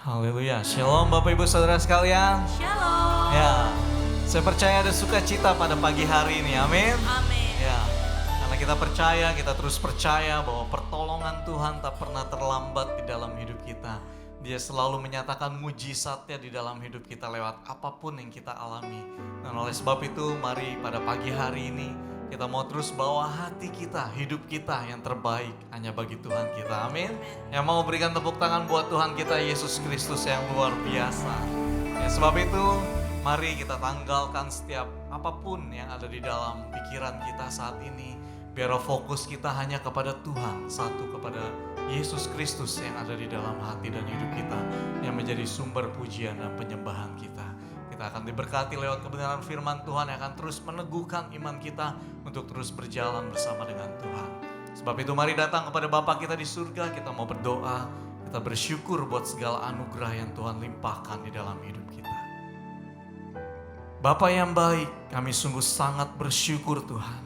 Haleluya. Shalom Bapak Ibu Saudara sekalian. Shalom. Ya, saya percaya ada sukacita pada pagi hari ini. Amin. Amin. Ya, karena kita percaya, kita terus percaya bahwa pertolongan Tuhan tak pernah terlambat di dalam hidup kita. Dia selalu menyatakan mujizatnya di dalam hidup kita lewat apapun yang kita alami. Dan oleh sebab itu, mari pada pagi hari ini kita mau terus bawa hati kita, hidup kita yang terbaik hanya bagi Tuhan kita. Amin. Yang mau berikan tepuk tangan buat Tuhan kita Yesus Kristus yang luar biasa. Ya, sebab itu mari kita tanggalkan setiap apapun yang ada di dalam pikiran kita saat ini. Biar fokus kita hanya kepada Tuhan, satu kepada Yesus Kristus yang ada di dalam hati dan hidup kita, yang menjadi sumber pujian dan penyembahan kita. Kita akan diberkati lewat kebenaran firman Tuhan yang akan terus meneguhkan iman kita untuk terus berjalan bersama dengan Tuhan. Sebab itu mari datang kepada Bapa kita di surga, kita mau berdoa, kita bersyukur buat segala anugerah yang Tuhan limpahkan di dalam hidup kita. Bapa yang baik, kami sungguh sangat bersyukur Tuhan.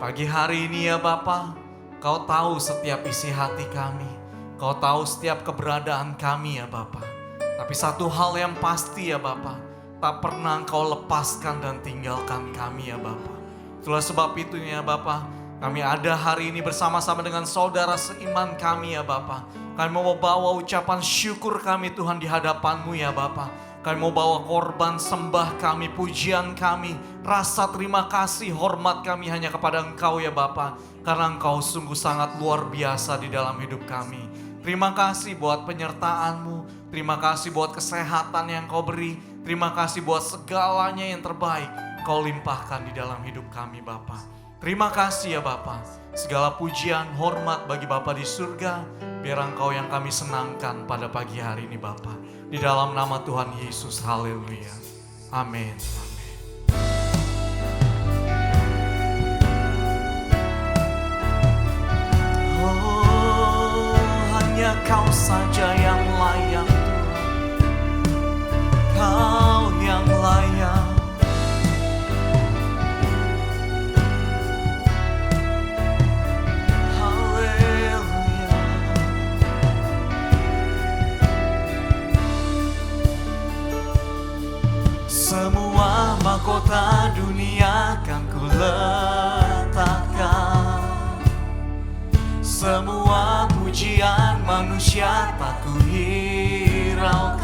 Pagi hari ini ya Bapa, Kau tahu setiap isi hati kami, Kau tahu setiap keberadaan kami ya Bapa. Tapi satu hal yang pasti ya Bapa, tak pernah Engkau lepaskan dan tinggalkan kami ya Bapa. Itulah sebab itu ya Bapa, kami ada hari ini bersama-sama dengan saudara seiman kami ya Bapa. Kami mau bawa ucapan syukur kami Tuhan di hadapan-Mu ya Bapa. Kami mau bawa korban sembah kami, pujian kami, rasa terima kasih, hormat kami hanya kepada Engkau ya Bapa. Karena Engkau sungguh sangat luar biasa di dalam hidup kami. Terima kasih buat penyertaan-Mu, terima kasih buat kesehatan yang Kau beri, terima kasih buat segalanya yang terbaik Kau limpahkan di dalam hidup kami Bapa. Terima kasih ya Bapa. Segala pujian, hormat bagi Bapa di surga, biar Engkau yang kami senangkan pada pagi hari ini Bapa. Di dalam nama Tuhan Yesus, haleluya. Amin. Oh, hanya Kau saja yang layak, Kau yang layak. Haleluya. Semua mahkota dunia kan ku letakkan, semua pujian manusia tak ku hiraukan.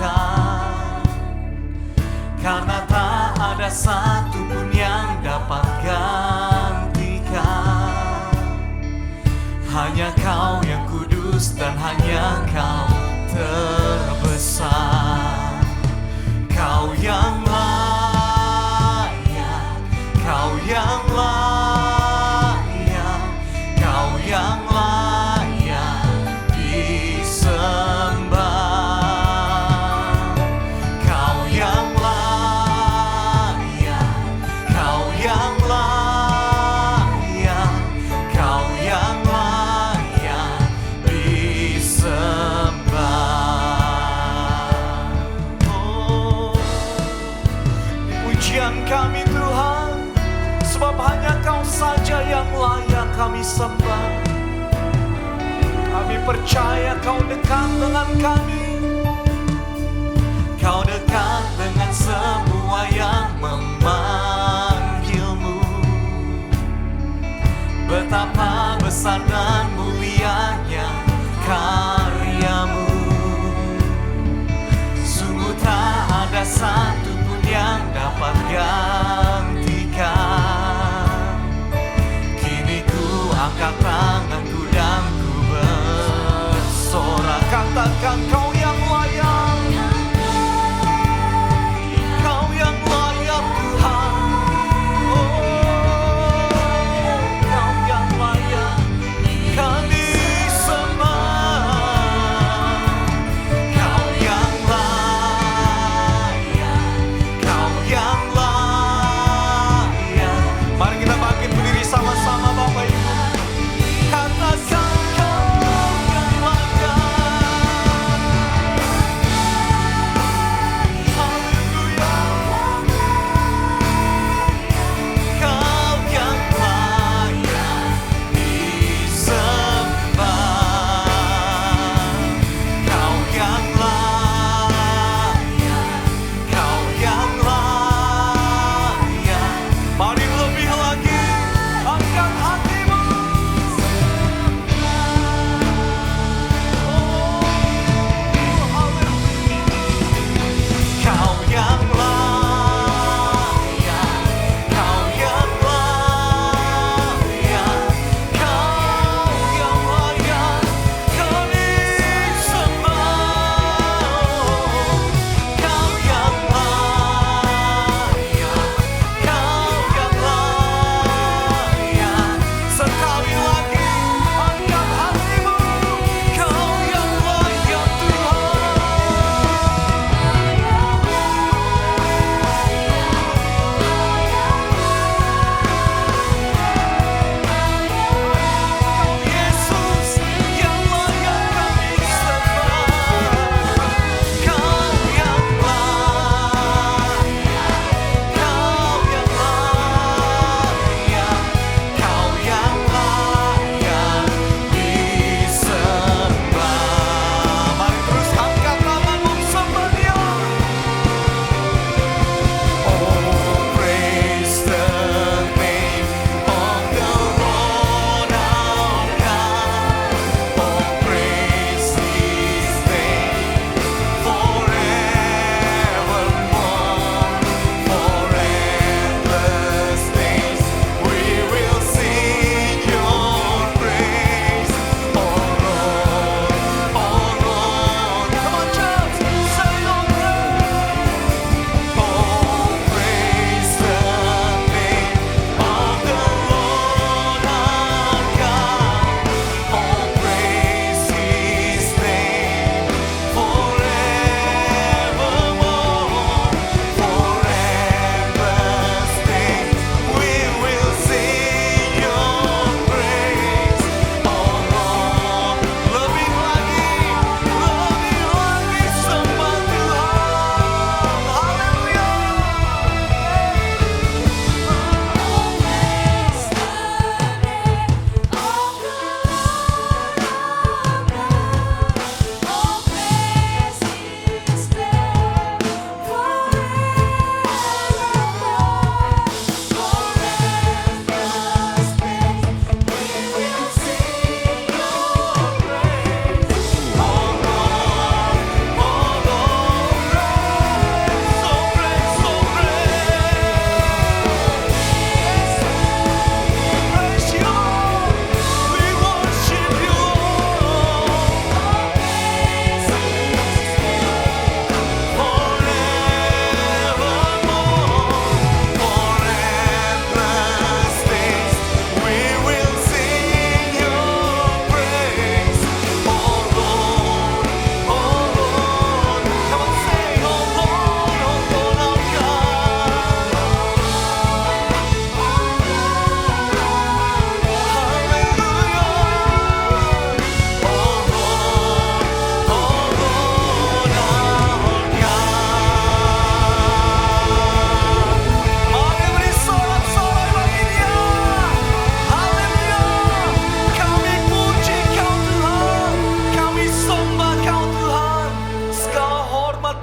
Karena tak ada satu pun yang dapat gantikan. Hanya Kau yang kudus dan hanya Kau terbesar. Kau yang layak, Kau yang layak, Kau yang layak disembah. Kau yang layak, Kau yang layak, Kau yang layak disembah. Oh, pujian kami Tuhan, sebab hanya Kau saja yang layak kami sembah. Kami percaya Kau dekat dengan kami, Kau dekat dengan semua yang memanggil-Mu. Betapa besar dan mulianya karya-Mu. Sungguh tak ada satu pun yang dapat gantikan. Kini ku angkat tanganku dan ku bersorak, katakan Kau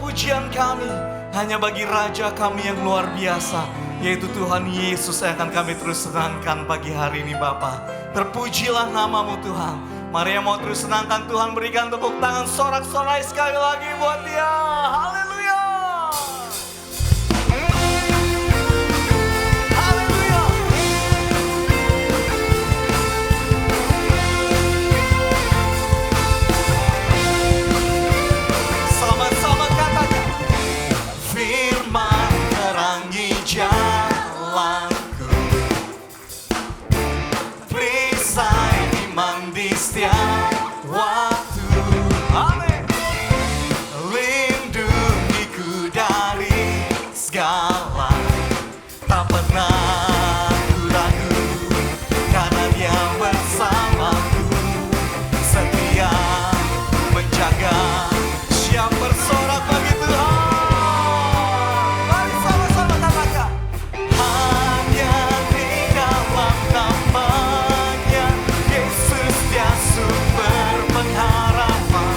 pujian kami hanya bagi Raja kami yang luar biasa, yaitu Tuhan Yesus yang akan kami terus senangkan pagi hari ini Bapa. Terpujilah namamu Tuhan. Mari yang mau terus senangkan Tuhan, berikan tepuk tangan sorak-sorai sekali lagi buat Dia. Haleluya. Haleluya. Sama-sama katakan. Firman terangi jalanku, perisai iman di setiap waktu. Amin. Lindungiku dari segala, tak pernah ku ragu, karena Dia bersamaku, setia menjaga. Siap bersorak bagi Tuhan. Mari sama-sama katakan. Hanya di dalam namanya Yesus Dia sumber pengharapan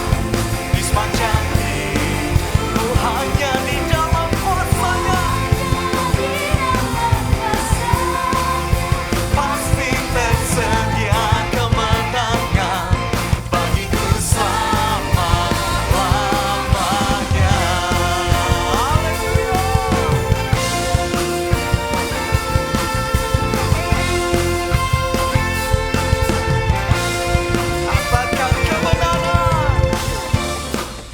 di sepanjang hidup. Hanya di dalam kuasa-Nya pasti tersedia kemenangan bagiku selama-lamanya. Haleluya. Katakan kebenaran.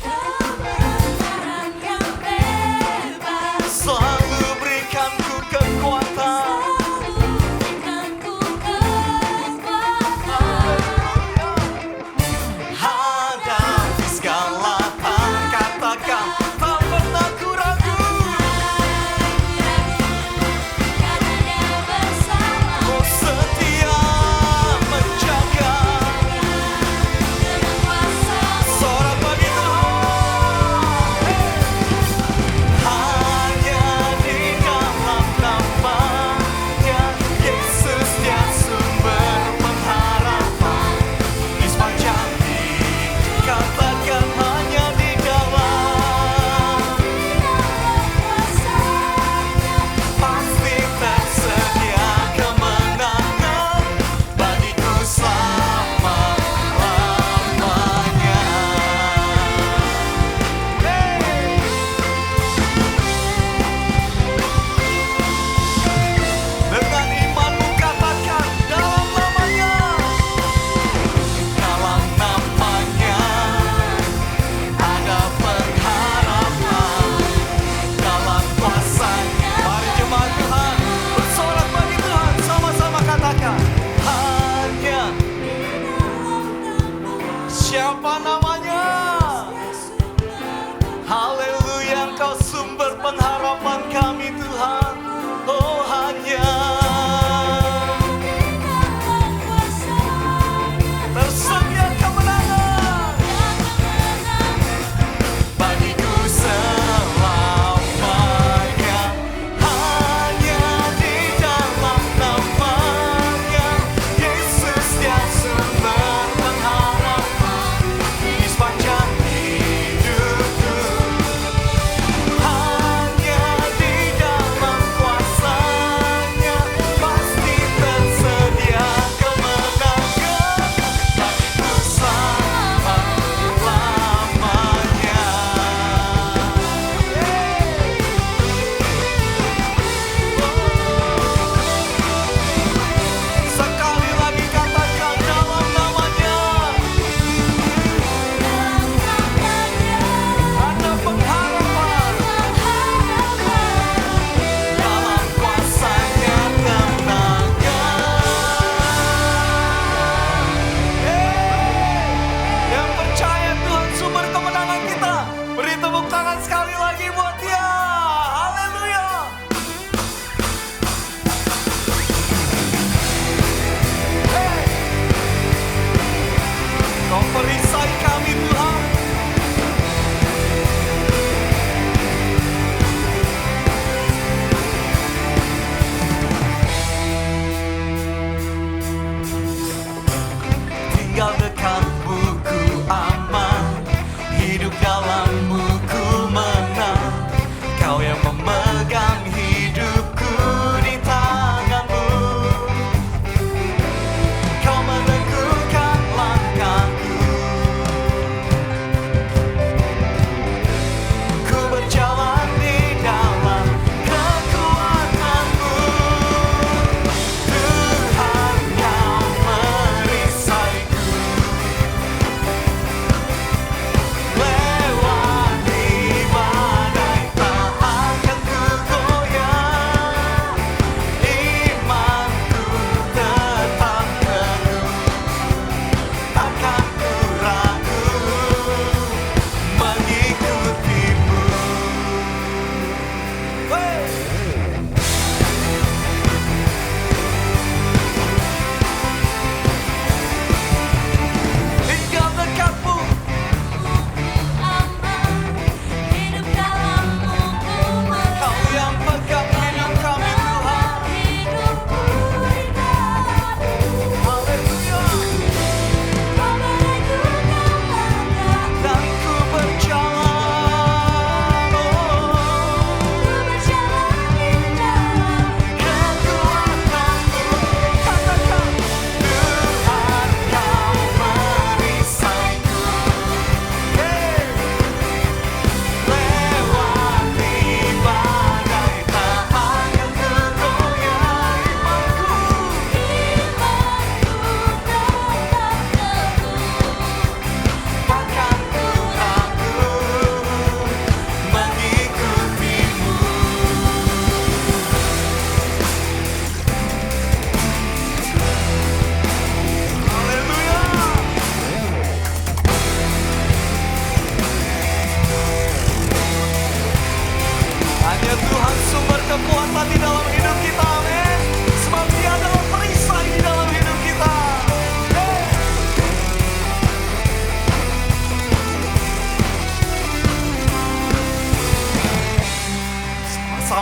Kebenaran yang bebas Selalu berikanku kekuatan. berikanku kekuatan. Hadapi segala tantangan, katakan tak pernah ku ragu. Karena Dia bersama Kau setia menjaga. dengan kuasa. Sorak bagi Tuhan. Hanya di dalam namanya Yesus Dia sumber pengharapan di sepanjang hidup. Katakan hanya di dalam pasti tersedia kemenangan bagiku selama-lamanya. Dengan imanmu katakan dalam namanya. Dalam namanya ada pengharapan, dalam kuasa-Nya. Mari jemaat Tuhan bersorak bagi Tuhan, sama-sama katakan. Hanya siapa namanya? Haleluya, Engkau sumber pengharapan kami Tuhan. Oh hanya tersedia kemenangan bagiku selamanya. Hanya di dalam namanya Yesus Dia sumber pengharapan di sepanjang hidupku. Hanya di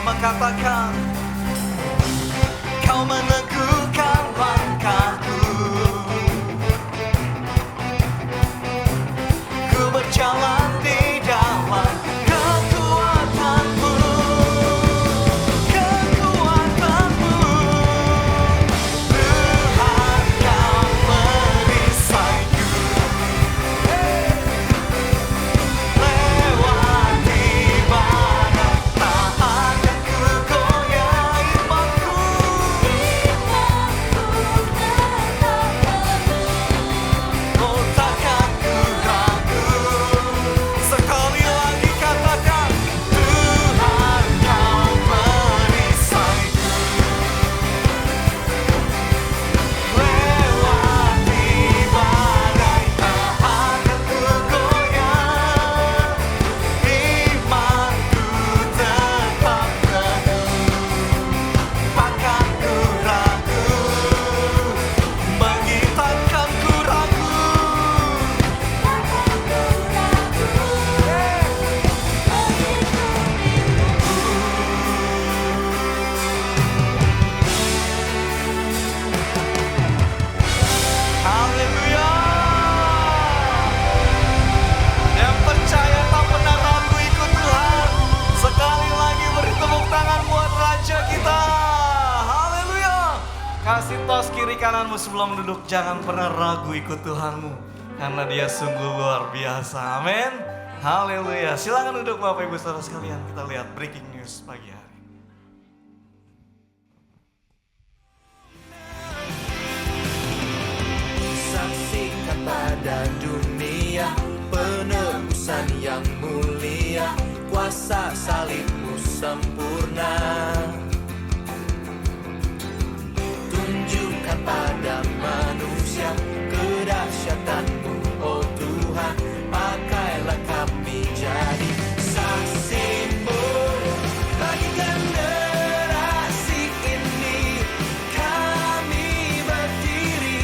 bersama katakan, Kau meneguhkan langkahku. Ku berjalan di dalam kekuatan-Mu, kekuatan-Mu. Tuhan, Kau merisaiku. Lewati badai, tak akan ku goyah imanku. Oh, takkan ku ragu. Sekali lagi katakan, Tuhan, Kau merisaiku. Lewati badai, tak akan ku goyah. Imanku tetap teguh, takkan ku ragu. Mengitakan ku ragu. Haleluya. Yang percaya tak pernah ragu ikut Tuhan. Sekali lagi beri tepuk tangan buat Raja kita. Haleluya. Kasih tos kiri kananmu sebelum duduk. Jangan pernah ragu ikut Tuhanmu, karena Dia sungguh luar biasa. Amin. Haleluya. Silakan duduk Bapak Ibu Saudara sekalian. Kita lihat breaking news pagi hari. Saksikan pada dunia penebusan yang mulia, kuasa salibmu sempurna. Tunjukkan pada manusia kedahsyatanmu, oh Tuhan. Pakailah kami jadi saksimu bagi generasi ini. Kami berdiri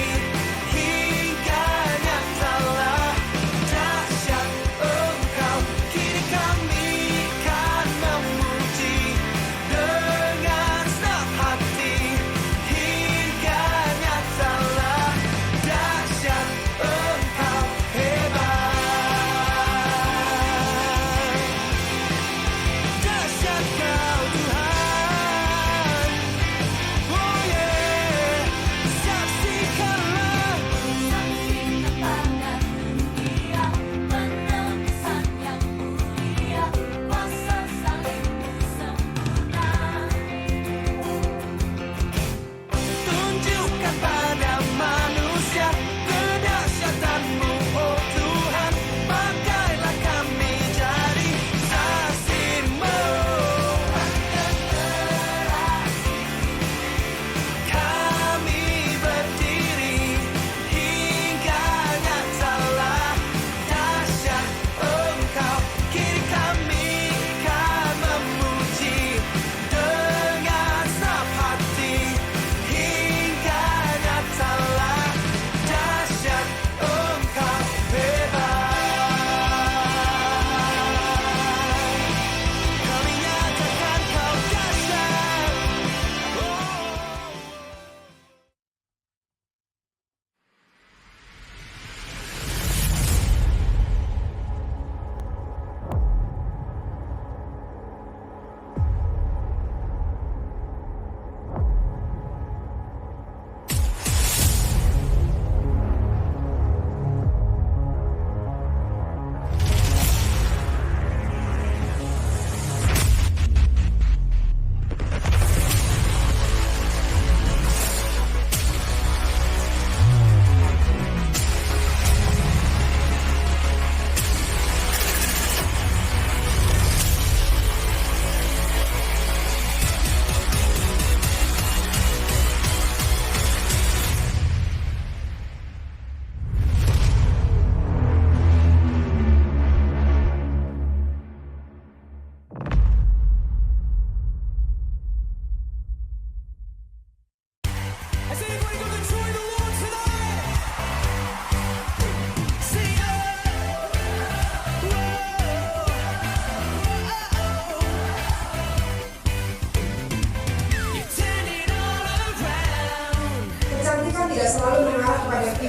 hingga nyatalah dahsyat Engkau. Kini kami kan memuji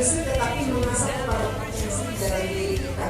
prinsip tetapi mengasah kepada potensi dalam diri kita.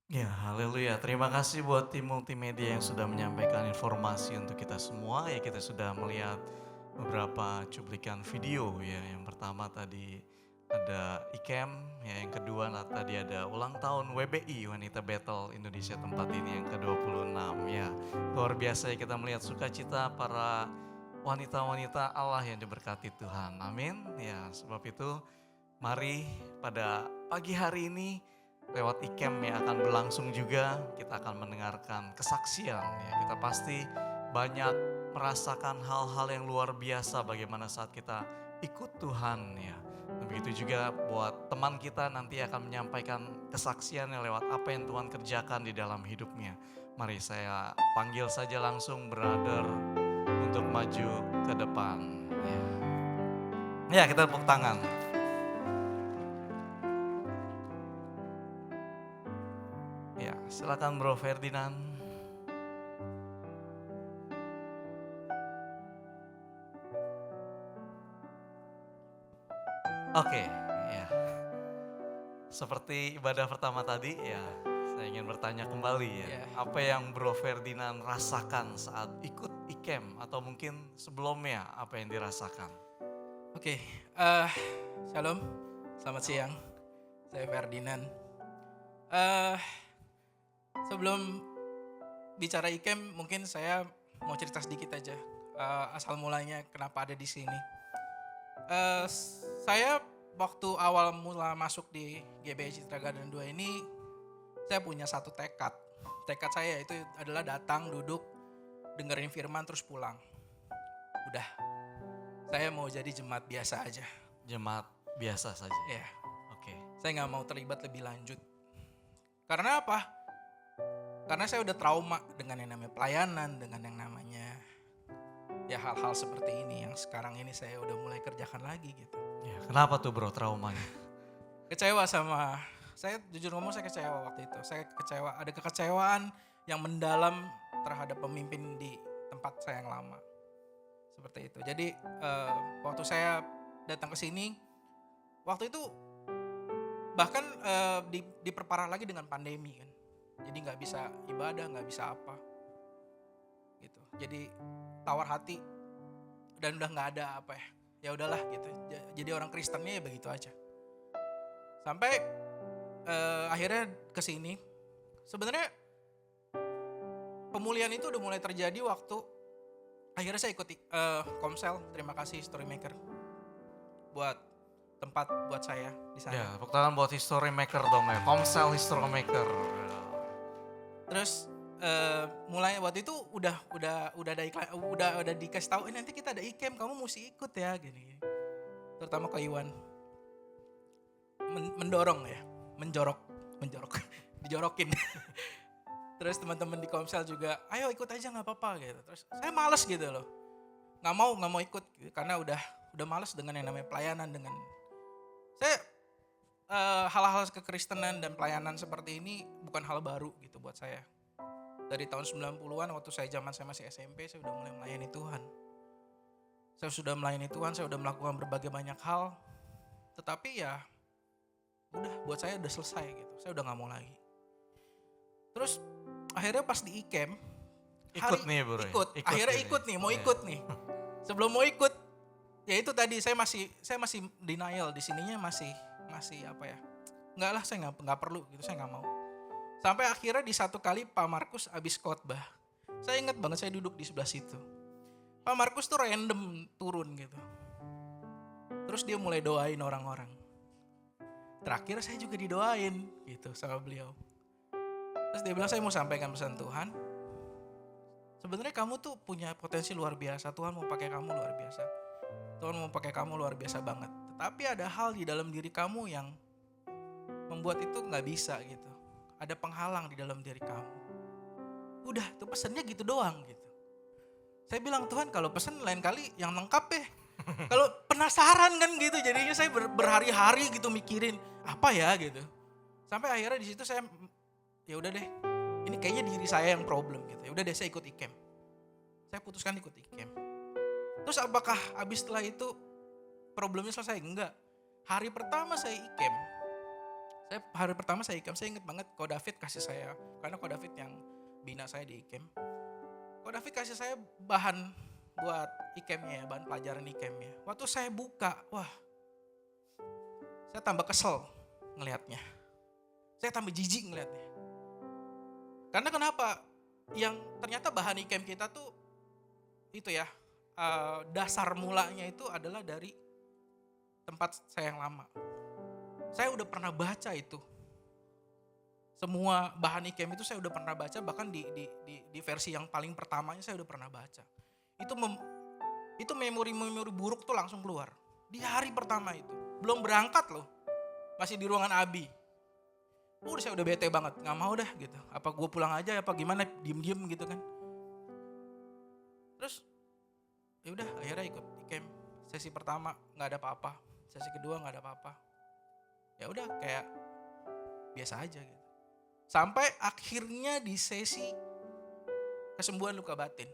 Ya, haleluya. Terima kasih buat tim multimedia yang sudah menyampaikan informasi untuk kita semua. Ya, kita sudah melihat beberapa cuplikan video ya. Yang pertama tadi ada ICAM, ya yang kedua tadi ada ulang tahun WBI Wanita Battle Indonesia tempat ini yang ke-26 ya. Luar biasa ya kita melihat sukacita para wanita-wanita Allah yang diberkati Tuhan. Amin. Ya, sebab itu mari pada pagi hari ini lewat ICAM yang akan berlangsung juga kita akan mendengarkan kesaksian ya. Kita pasti banyak merasakan hal-hal yang luar biasa bagaimana saat kita ikut Tuhan ya. Dan begitu juga buat teman kita nanti akan menyampaikan kesaksiannya lewat apa yang Tuhan kerjakan di dalam hidupnya. Mari saya panggil saja langsung brother untuk maju ke depan ya. Ya, kita tepuk tangan. Ya, silakan Bro Ferdinand. Oke, ya. Seperti ibadah pertama tadi, ya, saya ingin bertanya kembali ya. Ya. Apa yang Bro Ferdinand rasakan saat ikut ICAM atau mungkin sebelumnya apa yang dirasakan? Oke, shalom, selamat siang. Saya Ferdinand. Sebelum bicara ICAM, mungkin saya mau cerita sedikit aja asal mulanya kenapa ada di sini. Saya waktu awal mula masuk di GBI Citra Garden 2 ini, saya punya satu tekad. Tekad saya itu adalah datang, duduk, dengerin firman terus pulang. Udah, saya mau jadi jemaat biasa aja. Jemaat biasa saja. Ya, Oke. saya nggak mau terlibat lebih lanjut. Karena apa? Karena saya udah trauma dengan yang namanya pelayanan, dengan yang namanya ya hal-hal seperti ini yang sekarang ini saya udah mulai kerjakan lagi gitu. Ya, kenapa tuh Bro traumanya? Kecewa sama, saya jujur ngomong saya kecewa waktu itu. Saya kecewa, ada kekecewaan yang mendalam terhadap pemimpin di tempat saya yang lama. Seperti itu. Jadi waktu saya datang ke sini, waktu itu bahkan diperparah lagi dengan pandemi kan. Jadi nggak bisa ibadah, nggak bisa apa, gitu. Jadi tawar hati dan udah nggak ada apa ya. Ya udahlah gitu. Jadi orang Kristennya ya begitu aja. Sampai akhirnya ke sini. Sebenarnya pemulihan itu udah mulai terjadi waktu akhirnya saya ikut Komsel. Terima kasih Storymaker buat tempat buat saya di sana. Ya, tepuk tangan buat History Maker dong ya. Komsel History Maker. Terus mulai waktu itu udah ada iklan, udah dikasih tahu nanti kita ada ICAM, kamu mesti ikut ya gini. Terutama ke Iwan. Mendorong ya, menjorok, dijorokin. Terus teman-teman di Komsel juga, ayo ikut aja nggak apa-apa gitu. Terus saya males gitu loh, nggak mau ikut gitu, karena udah males dengan yang namanya pelayanan dengan saya hal-hal kekristenan dan pelayanan seperti ini bukan hal baru gitu buat saya. Dari tahun 90-an waktu saya masih SMP, saya udah mulai melayani Tuhan. Saya sudah melayani Tuhan, saya udah melakukan berbagai banyak hal. Tetapi ya udah buat saya udah selesai gitu. Saya udah gak mau lagi. Terus akhirnya pas di ICAM, Ikut nih Bro. akhirnya ikut nih, mau ikut nih. Sebelum mau ikut, ya itu tadi saya masih denial di sininya masih apa ya? Enggak lah, saya nggak perlu gitu, saya nggak mau. Sampai akhirnya di satu kali Pak Markus abis khotbah, saya ingat banget saya duduk di sebelah situ. Pak Markus tuh random turun gitu. Terus dia mulai doain orang-orang. Terakhir saya juga didoain gitu sama beliau. Terus dia bilang saya mau sampaikan pesan Tuhan. Sebenarnya kamu tuh punya potensi luar biasa. Tuhan mau pakai kamu luar biasa. Tuhan mau pakai kamu luar biasa banget. Tetapi ada hal di dalam diri kamu yang membuat itu nggak bisa gitu. Ada penghalang di dalam diri kamu. Udah, tuh pesennya gitu doang gitu. Saya bilang, Tuhan kalau pesen lain kali yang lengkap ya. Kalau penasaran kan gitu, jadinya saya berhari-hari gitu mikirin apa ya gitu. Sampai akhirnya di situ saya, ya udah deh, ini kayaknya diri saya yang problem gitu. Ya udah deh, saya ikut IKEM. Saya putuskan ikut IKEM. Terus apakah habis setelah itu problemnya selesai? Enggak. Hari pertama saya IKEM, saya ingat banget Ko David kasih saya, karena Ko David yang bina saya di IKEM. Ko David kasih saya bahan buat IKEM-nya ya, bahan pelajaran IKEM-nya. Waktu saya buka, wah, saya tambah kesel ngelihatnya. Saya tambah jijik ngelihatnya. Karena kenapa? Yang ternyata bahan IKEM kita tuh itu ya, dasar mulanya itu adalah dari tempat saya yang lama. Saya udah pernah baca itu. Semua bahan IKEM itu saya udah pernah baca, bahkan di versi yang paling pertamanya saya udah pernah baca. Itu memori-memori buruk tuh langsung keluar. Di hari pertama itu. Belum berangkat loh. Masih di ruangan Abi. Saya udah bete banget, gak mau dah gitu. Apa gue pulang aja, apa gimana, diem-diem gitu kan. Terus, ya udah akhirnya ikut IKEM. Sesi pertama gak ada apa-apa. Sesi kedua gak ada apa-apa. Ya udah kayak biasa aja gitu. Sampai akhirnya di sesi kesembuhan luka batin.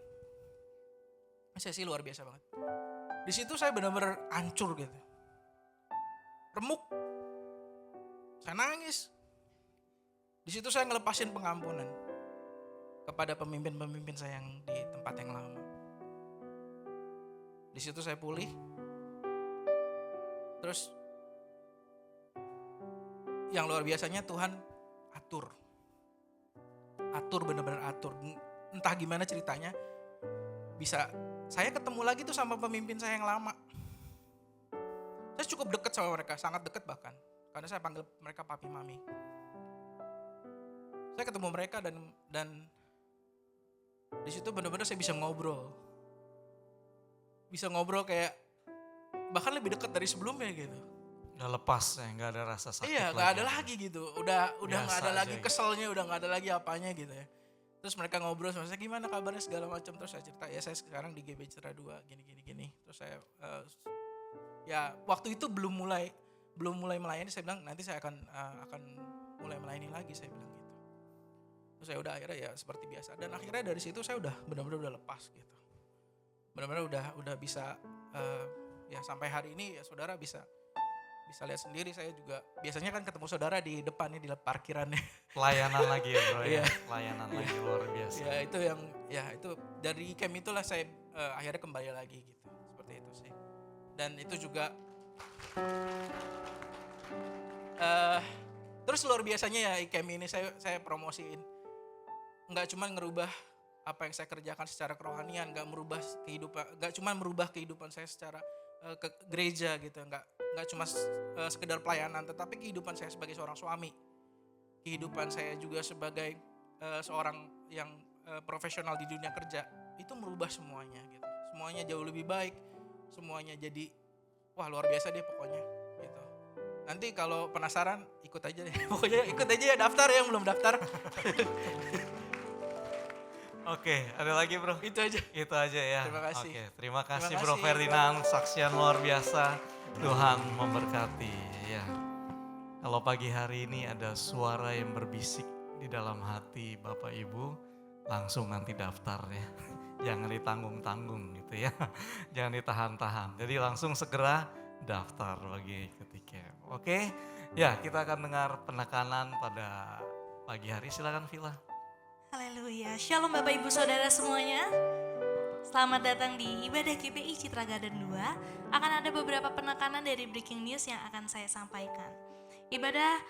Sesi luar biasa banget. Di situ saya benar-benar hancur gitu. Remuk. Saya nangis. Di situ saya ngelepasin pengampunan kepada pemimpin-pemimpin saya yang di tempat yang lama. Di situ saya pulih. Terus yang luar biasanya Tuhan atur benar-benar atur. Entah gimana ceritanya, bisa saya ketemu lagi tuh sama pemimpin saya yang lama. Saya cukup dekat sama mereka, sangat dekat bahkan, karena saya panggil mereka papi mami. Saya ketemu mereka dan di situ benar-benar saya bisa ngobrol kayak bahkan lebih dekat dari sebelumnya gitu. Udah lepas ya, nggak ada rasa sakit. Iya, nggak ada lagi gitu. Udah nggak ada lagi gitu. keselnya, udah nggak ada lagi apanya gitu ya. Terus mereka ngobrol sama saya, gimana kabarnya segala macam. Terus saya cerita, ya saya sekarang di GB Citra 2 gini. Terus saya ya waktu itu belum mulai melayani. Saya bilang nanti saya akan mulai melayani lagi, saya bilang gitu. Terus saya udah akhirnya ya seperti biasa. Dan akhirnya dari situ saya udah benar-benar udah lepas gitu. Benar-benar udah bisa ya sampai hari ini ya saudara bisa lihat sendiri. Saya juga biasanya kan ketemu saudara di depan nih, di parkirannya. Pelayanan lagi ya bro ya. Iya. Pelayanan lagi luar biasa. Ya itu dari camp itulah saya akhirnya kembali lagi gitu. Seperti itu sih. Dan itu juga terus luar biasanya ya camp ini saya promosiin. Enggak cuma ngerubah apa yang saya kerjakan secara kerohanian, enggak cuma merubah kehidupan saya secara ke gereja gitu, enggak cuma sekedar pelayanan, tetapi kehidupan saya sebagai seorang suami, kehidupan saya juga sebagai seorang yang profesional di dunia kerja, itu merubah semuanya gitu. Semuanya jauh lebih baik, semuanya jadi wah luar biasa deh pokoknya gitu. Nanti kalau penasaran ikut aja deh, pokoknya ikut aja ya, daftar yang belum daftar. Oke, ada lagi bro? Itu aja. Itu aja ya. Terima kasih. Oke, terima kasih Terima Bro kasih, Ferdinand, saksian luar biasa. Tuhan memberkati ya. Kalau pagi hari ini ada suara yang berbisik di dalam hati Bapak Ibu, langsung nanti daftar ya. Jangan ditanggung-tanggung gitu ya. Jangan ditahan-tahan. Jadi langsung segera daftar bagi ketika. Oke, ya kita akan dengar penekanan pada pagi hari. Silakan Villa. Haleluya, Shalom Bapak Ibu Saudara semuanya. Selamat datang di ibadah GPI Citra Garden 2. Akan ada beberapa penekanan dari breaking news yang akan saya sampaikan. Ibadah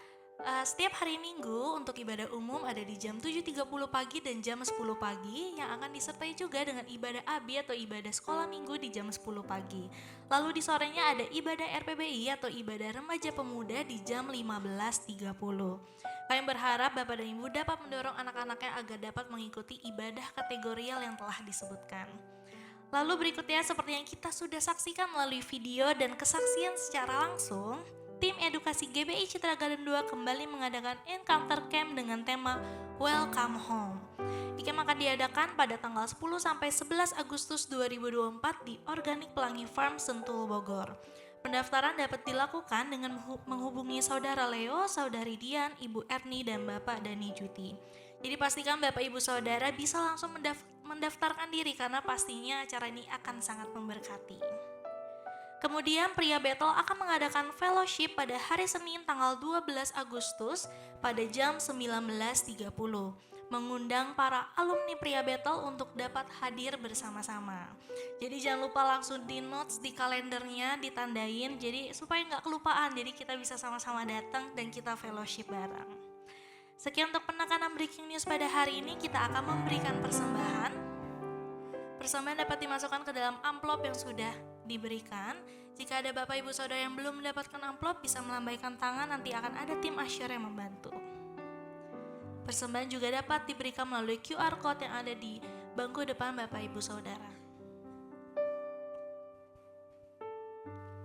Setiap hari Minggu untuk ibadah umum ada di jam 7.30 pagi dan jam 10 pagi yang akan disertai juga dengan ibadah ABI atau ibadah sekolah minggu di jam 10 pagi. Lalu di sorenya ada ibadah RPBI atau ibadah remaja pemuda di jam 15.30. Kami berharap Bapak dan Ibu dapat mendorong anak-anaknya agar dapat mengikuti ibadah kategorial yang telah disebutkan. Lalu berikutnya seperti yang kita sudah saksikan melalui video dan kesaksian secara langsung, tim edukasi GBI Citra Garden 2 kembali mengadakan Encounter Camp dengan tema Welcome Home. Camp akan diadakan pada tanggal 10 sampai 11 Agustus 2024 di Organik Pelangi Farm Sentul Bogor. Pendaftaran dapat dilakukan dengan menghubungi Saudara Leo, Saudari Dian, Ibu Erni, dan Bapak Dani Juti. Jadi pastikan Bapak Ibu Saudara bisa langsung mendaftarkan diri karena pastinya acara ini akan sangat memberkati. Kemudian Pria Battle akan mengadakan fellowship pada hari Senin tanggal 12 Agustus pada jam 19.30. Mengundang para alumni Pria Battle untuk dapat hadir bersama-sama. Jadi jangan lupa langsung di notes di kalendernya, ditandain jadi supaya nggak kelupaan. Jadi kita bisa sama-sama datang dan kita fellowship bareng. Sekian untuk penekanan breaking news pada hari ini. Kita akan memberikan persembahan. Persembahan dapat dimasukkan ke dalam amplop yang sudah diberikan. Jika ada Bapak Ibu Saudara yang belum mendapatkan amplop, bisa melambaikan tangan, nanti akan ada tim asyur yang membantu. Persembahan juga dapat diberikan melalui QR Code yang ada di bangku depan Bapak Ibu Saudara.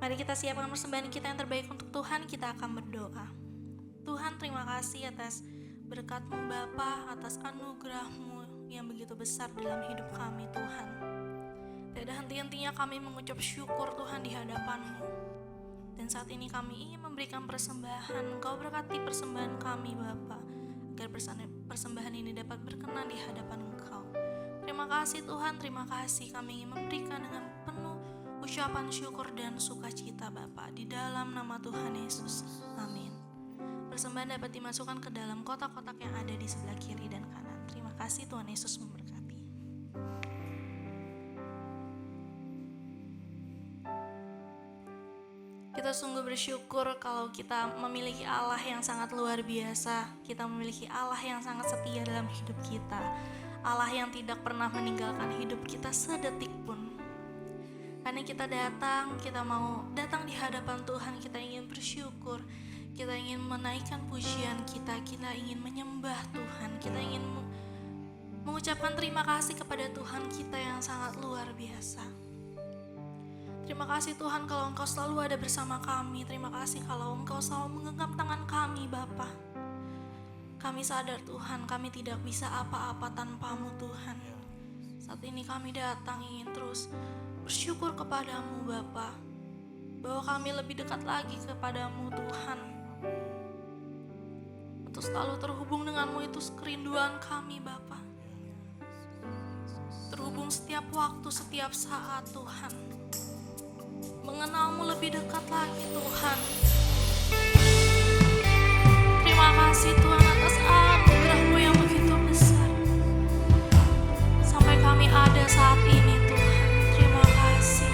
Mari kita siapkan persembahan kita yang terbaik untuk Tuhan, kita akan berdoa. Tuhan, terima kasih atas berkat-Mu Bapa, atas anugerah-Mu yang begitu besar dalam hidup kami Tuhan. Tidak ada henti-hentinya kami mengucap syukur Tuhan di hadapan-Mu. Dan saat ini kami ingin memberikan persembahan. Engkau berkati persembahan kami Bapa, agar persembahan ini dapat berkenan di hadapan Engkau. Terima kasih Tuhan, terima kasih kami ingin memberikan dengan penuh ucapan syukur dan sukacita Bapa. Di dalam nama Tuhan Yesus, amin. Persembahan dapat dimasukkan ke dalam kotak-kotak yang ada di sebelah kiri dan kanan. Terima kasih, Tuhan Yesus memberkati. Kita sungguh bersyukur kalau kita memiliki Allah yang sangat luar biasa. Kita memiliki Allah yang sangat setia dalam hidup kita. Allah yang tidak pernah meninggalkan hidup kita sedetik pun. Karena kita datang, kita mau datang di hadapan Tuhan, kita ingin bersyukur. Kita ingin menaikkan pujian kita ingin menyembah Tuhan, kita ingin mengucapkan terima kasih kepada Tuhan kita yang sangat luar biasa. Terima kasih Tuhan kalau Engkau selalu ada bersama kami. Terima kasih kalau Engkau selalu menggenggam tangan kami Bapa. Kami sadar Tuhan, kami tidak bisa apa-apa tanpa-Mu Tuhan. Saat ini kami datang ingin terus bersyukur kepadamu Bapa, bahwa kami lebih dekat lagi kepadamu Tuhan. Untuk selalu terhubung denganmu itu kerinduan kami Bapa. Terhubung setiap waktu, setiap saat Tuhan. Mengenalmu lebih dekat lagi Tuhan. Terima kasih Tuhan atas anugerah-Mu yang begitu besar. Sampai kami ada saat ini Tuhan. Terima kasih.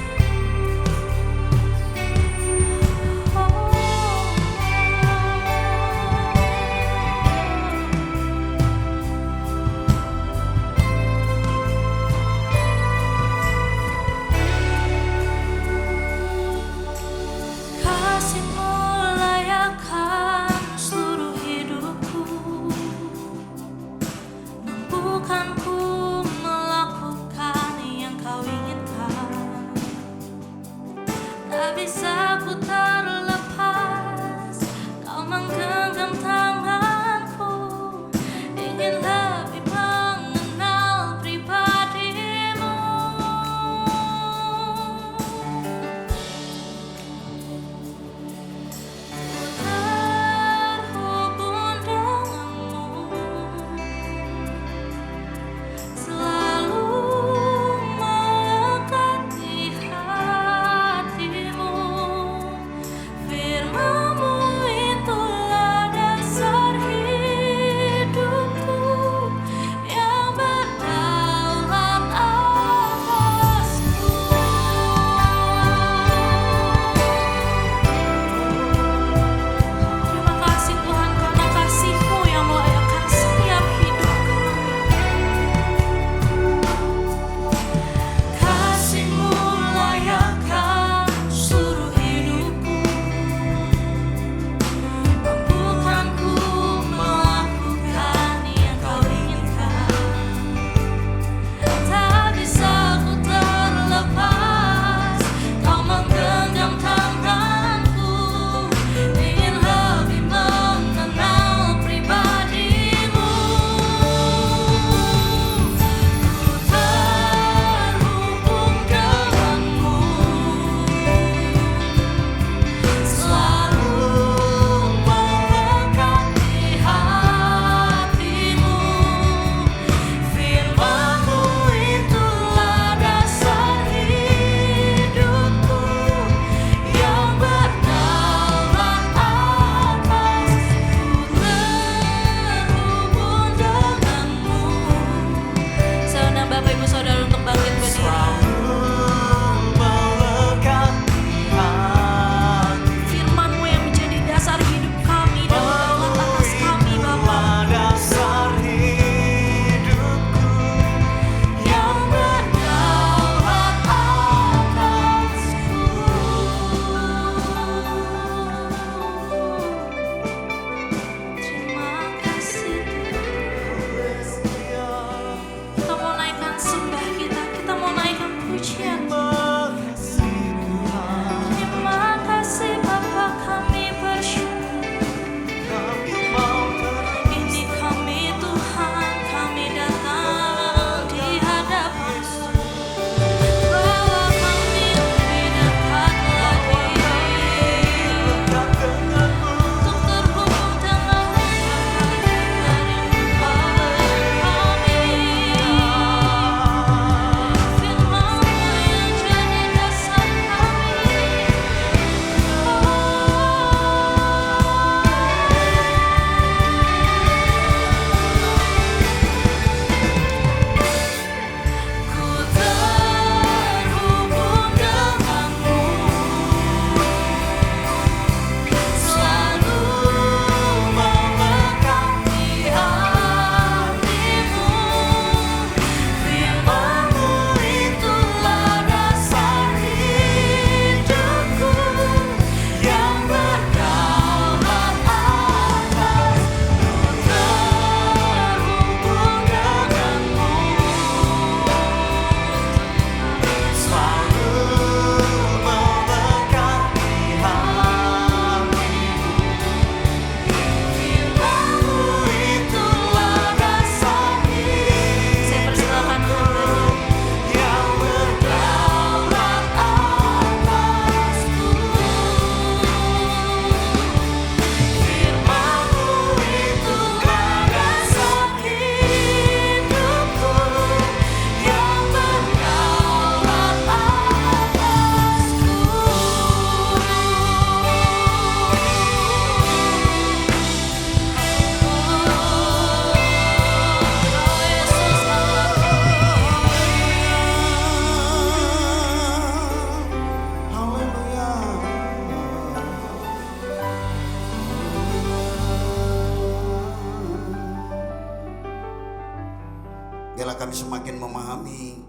kami semakin memahami,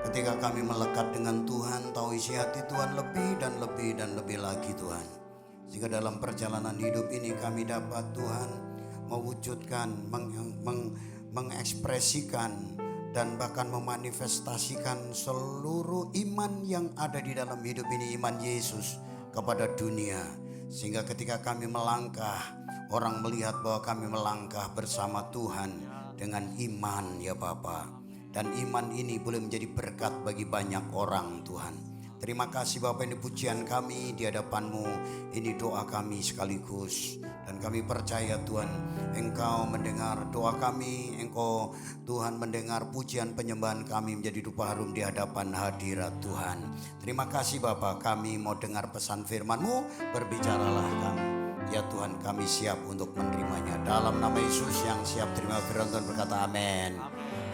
ketika kami melekat dengan Tuhan, tahu isi hati Tuhan lebih dan lebih dan lebih lagi Tuhan. Sehingga dalam perjalanan hidup ini kami dapat Tuhan mewujudkan, mengekspresikan dan bahkan memanifestasikan seluruh iman yang ada di dalam hidup ini, iman Yesus kepada dunia. Sehingga ketika kami melangkah, orang melihat bahwa kami melangkah bersama Tuhan dengan iman ya Bapa. Dan iman ini boleh menjadi berkat bagi banyak orang Tuhan. Terima kasih Bapak, ini pujian kami di hadapan-Mu, ini doa kami sekaligus. Dan kami percaya Tuhan, Engkau mendengar doa kami, Engkau Tuhan mendengar pujian penyembahan kami menjadi dupa harum di hadapan hadirat Tuhan. Terima kasih Bapak, kami mau dengar pesan firman-Mu, berbicaralah kami. Ya Tuhan, kami siap untuk menerimanya. Dalam nama Yesus yang siap terima firman Tuhan berkata amin.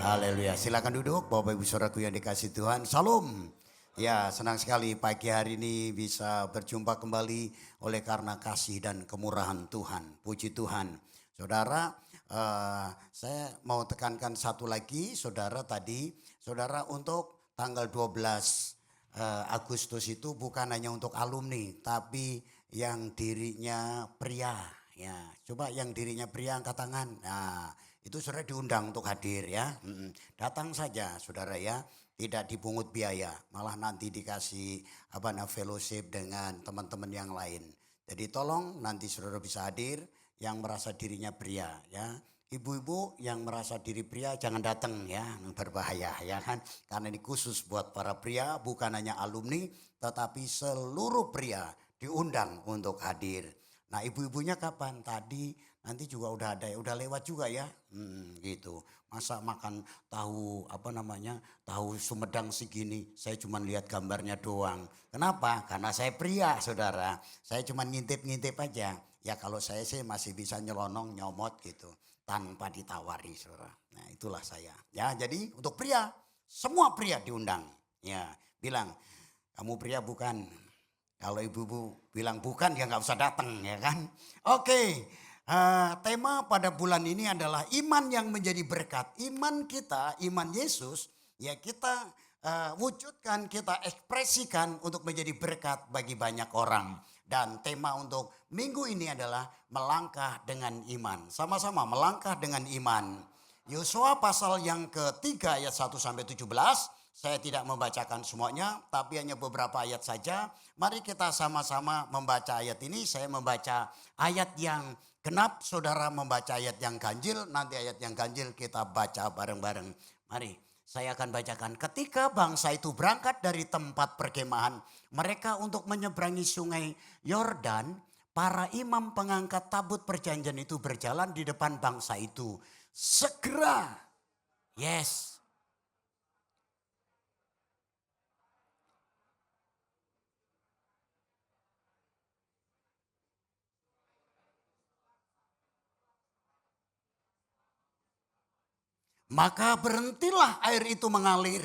Haleluya. Silakan duduk Bapak Ibu Saudaraku yang dikasihi Tuhan. Salam. Ya, senang sekali pagi hari ini bisa berjumpa kembali oleh karena kasih dan kemurahan Tuhan. Puji Tuhan. Saudara, saya mau tekankan satu lagi, saudara tadi. Saudara, untuk tanggal 12 Agustus itu bukan hanya untuk alumni, tapi yang dirinya pria. Ya, coba yang dirinya pria angkat tangan. Nah, itu saudara diundang untuk hadir ya. Datang saja saudara ya. Tidak dipungut biaya, malah nanti dikasih fellowship dengan teman-teman yang lain. Jadi tolong nanti saudara bisa hadir yang merasa dirinya pria ya. Ibu-ibu yang merasa diri pria jangan datang ya, berbahaya ya kan. Karena ini khusus buat para pria, bukan hanya alumni tetapi seluruh pria diundang untuk hadir. Nah, ibu-ibunya kapan? Tadi, nanti juga udah ada ya, udah lewat juga ya. Gitu. Masa makan tahu tahu Sumedang segini, saya cuma lihat gambarnya doang. Kenapa? Karena saya pria saudara, saya cuma ngintip-ngintip aja. Ya kalau saya sih masih bisa nyelonong nyomot gitu tanpa ditawari saudara. Nah itulah saya ya. Jadi untuk pria, semua pria diundang ya. Bilang kamu pria bukan, kalau ibu-ibu bilang bukan ya nggak usah datang ya kan. Oke. Tema pada bulan ini adalah iman yang menjadi berkat. Iman kita, iman Yesus, ya kita wujudkan, kita ekspresikan untuk menjadi berkat bagi banyak orang. Dan tema untuk minggu ini adalah melangkah dengan iman. Sama-sama melangkah dengan iman. Yosua pasal yang ketiga ayat 1 sampai 17. Saya tidak membacakan semuanya, tapi hanya beberapa ayat saja. Mari kita sama-sama membaca ayat ini. Saya membaca ayat yang genap, saudara membaca ayat yang ganjil. Nanti ayat yang ganjil kita baca bareng-bareng. Mari saya akan bacakan. Ketika bangsa itu berangkat dari tempat perkemahan mereka untuk menyeberangi sungai Yordan, para imam pengangkat tabut perjanjian itu berjalan di depan bangsa itu. Segera, yes, maka berhentilah air itu mengalir.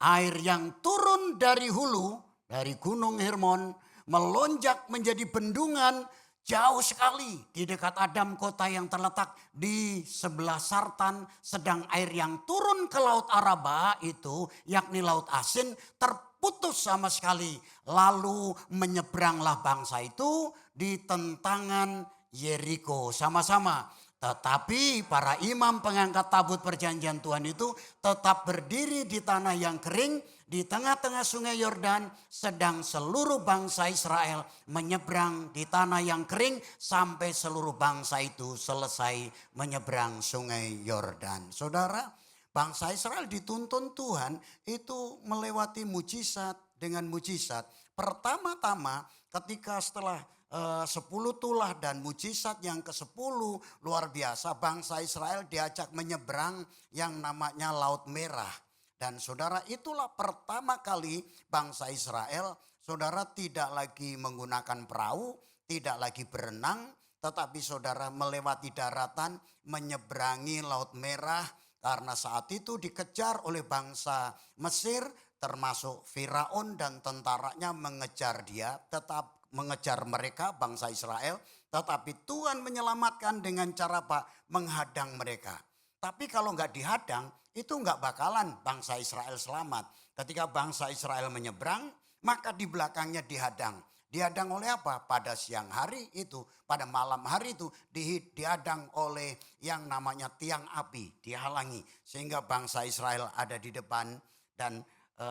Air yang turun dari hulu, dari gunung Hermon, melonjak menjadi bendungan jauh sekali di dekat Adam, kota yang terletak di sebelah Sartan. Sedang air yang turun ke laut Araba itu, yakni laut asin, terputus sama sekali. Lalu menyeberanglah bangsa itu di tentangan Yeriko. Sama-sama. Tetapi para imam pengangkat tabut perjanjian Tuhan itu tetap berdiri di tanah yang kering di tengah-tengah sungai Yordan, sedang seluruh bangsa Israel menyeberang di tanah yang kering sampai seluruh bangsa itu selesai menyeberang sungai Yordan. Saudara, bangsa Israel dituntun Tuhan itu melewati mujizat dengan mujizat. Pertama-tama ketika setelah 10 tulah dan mujizat yang ke-10 luar biasa, bangsa Israel diajak menyeberang yang namanya Laut Merah. Dan saudara, itulah pertama kali bangsa Israel, saudara, tidak lagi menggunakan perahu, tidak lagi berenang, tetapi saudara melewati daratan, menyeberangi Laut Merah. Karena saat itu dikejar oleh bangsa Mesir, termasuk Firaun dan tentaranya mengejar dia, tetap mengejar mereka bangsa Israel, tetapi Tuhan menyelamatkan dengan cara apa? Menghadang mereka. Tapi kalau nggak dihadang, itu nggak bakalan bangsa Israel selamat. Ketika bangsa Israel menyeberang, maka di belakangnya dihadang. Dihadang oleh apa? Pada siang hari itu, pada malam hari itu dihadang oleh yang namanya tiang api, dihalangi. Sehingga bangsa Israel ada di depan dan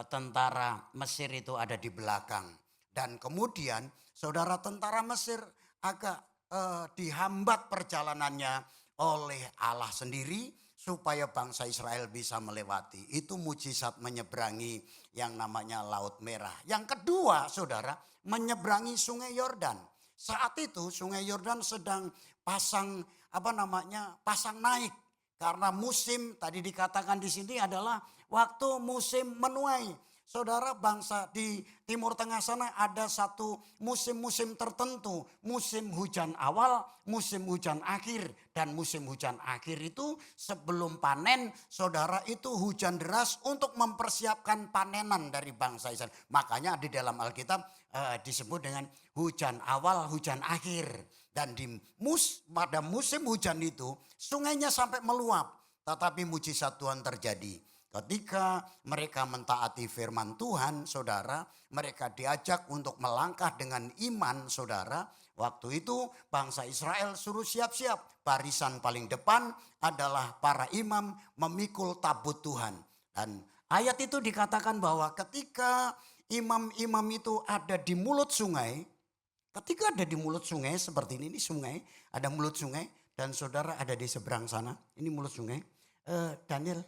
tentara Mesir itu ada di belakang. Dan kemudian saudara tentara Mesir agak dihambat perjalanannya oleh Allah sendiri supaya bangsa Israel bisa melewati. Itu mujizat menyeberangi yang namanya Laut Merah. Yang kedua, saudara, menyeberangi Sungai Yordan. Saat itu Sungai Yordan sedang pasang naik. Karena musim tadi dikatakan di sini adalah waktu musim menuai. Saudara, bangsa di Timur Tengah sana ada satu musim-musim tertentu. Musim hujan awal, musim hujan akhir. Dan musim hujan akhir itu sebelum panen, saudara, itu hujan deras untuk mempersiapkan panenan dari bangsa Israel. Makanya di dalam Alkitab disebut dengan hujan awal, hujan akhir. Dan pada musim hujan itu sungainya sampai meluap. Tetapi mujizat Tuhan terjadi. Ketika mereka mentaati firman Tuhan, saudara, mereka diajak untuk melangkah dengan iman, saudara. Waktu itu bangsa Israel suruh siap-siap. Barisan paling depan adalah para imam memikul tabut Tuhan. Dan ayat itu dikatakan bahwa ketika imam-imam itu ada di mulut sungai, ketika ada di mulut sungai seperti ini sungai, ada mulut sungai dan saudara ada di seberang sana, ini mulut sungai. Daniel,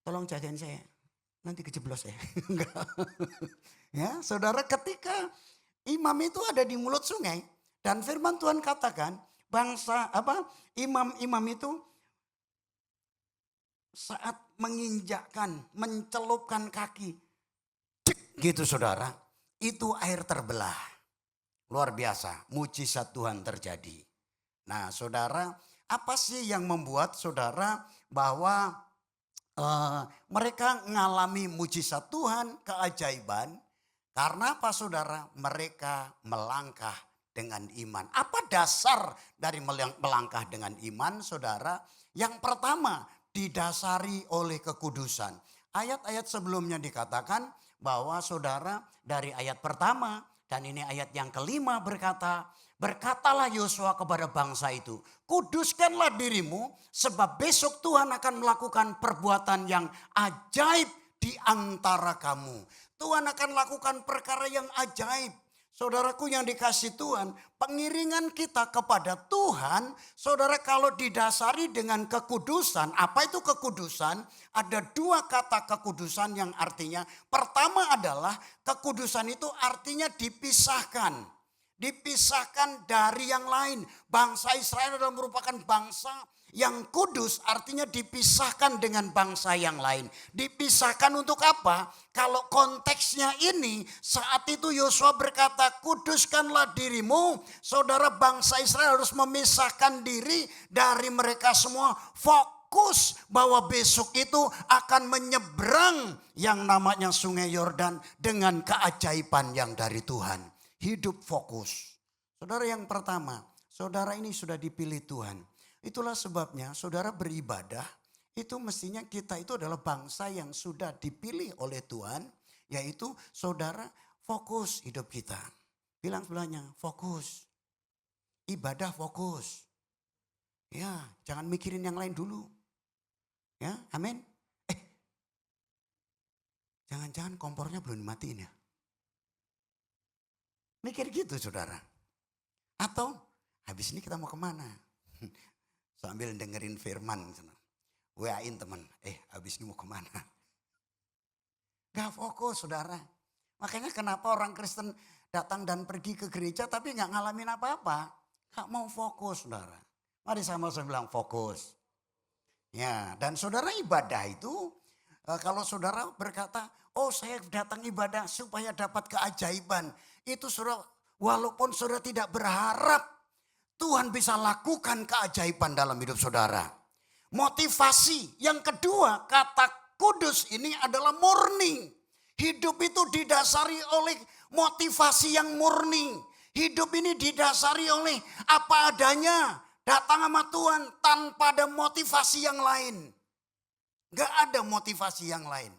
tolong jagain saya, nanti kejeblos ya. Ya, saudara, ketika imam itu ada di mulut sungai dan firman Tuhan katakan imam-imam itu saat menginjakkan, mencelupkan kaki, cek gitu saudara, itu air terbelah. Luar biasa, mujizat Tuhan terjadi. Nah, saudara, apa sih yang membuat saudara bahwa mereka mengalami mujizat Tuhan, keajaiban? Karena apa saudara? Mereka melangkah dengan iman. Apa dasar dari melangkah dengan iman saudara? Yang pertama, didasari oleh kekudusan. Ayat-ayat sebelumnya dikatakan bahwa saudara dari ayat pertama dan ini ayat yang kelima berkatalah Yosua kepada bangsa itu, kuduskanlah dirimu sebab besok Tuhan akan melakukan perbuatan yang ajaib di antara kamu. Tuhan akan lakukan perkara yang ajaib. Saudaraku yang dikasih Tuhan, pengiringan kita kepada Tuhan, saudara, kalau didasari dengan kekudusan. Apa itu kekudusan? Ada dua kata kekudusan yang artinya, pertama adalah kekudusan itu artinya dipisahkan. Dipisahkan dari yang lain. Bangsa Israel adalah merupakan bangsa yang kudus, artinya dipisahkan dengan bangsa yang lain. Dipisahkan untuk apa? Kalau konteksnya ini, saat itu Yosua berkata, kuduskanlah dirimu. Saudara, bangsa Israel harus memisahkan diri dari mereka semua. Fokus bahwa besok itu akan menyeberang yang namanya Sungai Yordan dengan keajaiban yang dari Tuhan. Hidup fokus. Saudara, yang pertama, saudara ini sudah dipilih Tuhan. Itulah sebabnya saudara beribadah, itu mestinya kita itu adalah bangsa yang sudah dipilih oleh Tuhan. Yaitu saudara fokus hidup kita. Bilang sebelahnya, fokus. Ibadah fokus. Ya, jangan mikirin yang lain dulu. Ya, amin. Jangan-jangan kompornya belum dimatiin ya. Mikir gitu saudara. Atau habis ini kita mau kemana? Sambil dengerin firman. WA-in teman. Habis ini mau kemana? Gak fokus saudara. Makanya kenapa orang Kristen datang dan pergi ke gereja tapi gak ngalamin apa-apa. Gak mau fokus saudara. Mari sama-sama bilang fokus. Ya, dan saudara ibadah itu. Kalau saudara berkata, oh saya datang ibadah supaya dapat keajaiban. Itu saudara, walaupun saudara tidak berharap, Tuhan bisa lakukan keajaiban dalam hidup saudara. Motivasi yang kedua, kata kudus ini adalah murni. Hidup itu didasari oleh motivasi yang murni. Hidup ini didasari oleh apa adanya. Datang sama Tuhan tanpa ada motivasi yang lain. Gak ada motivasi yang lain.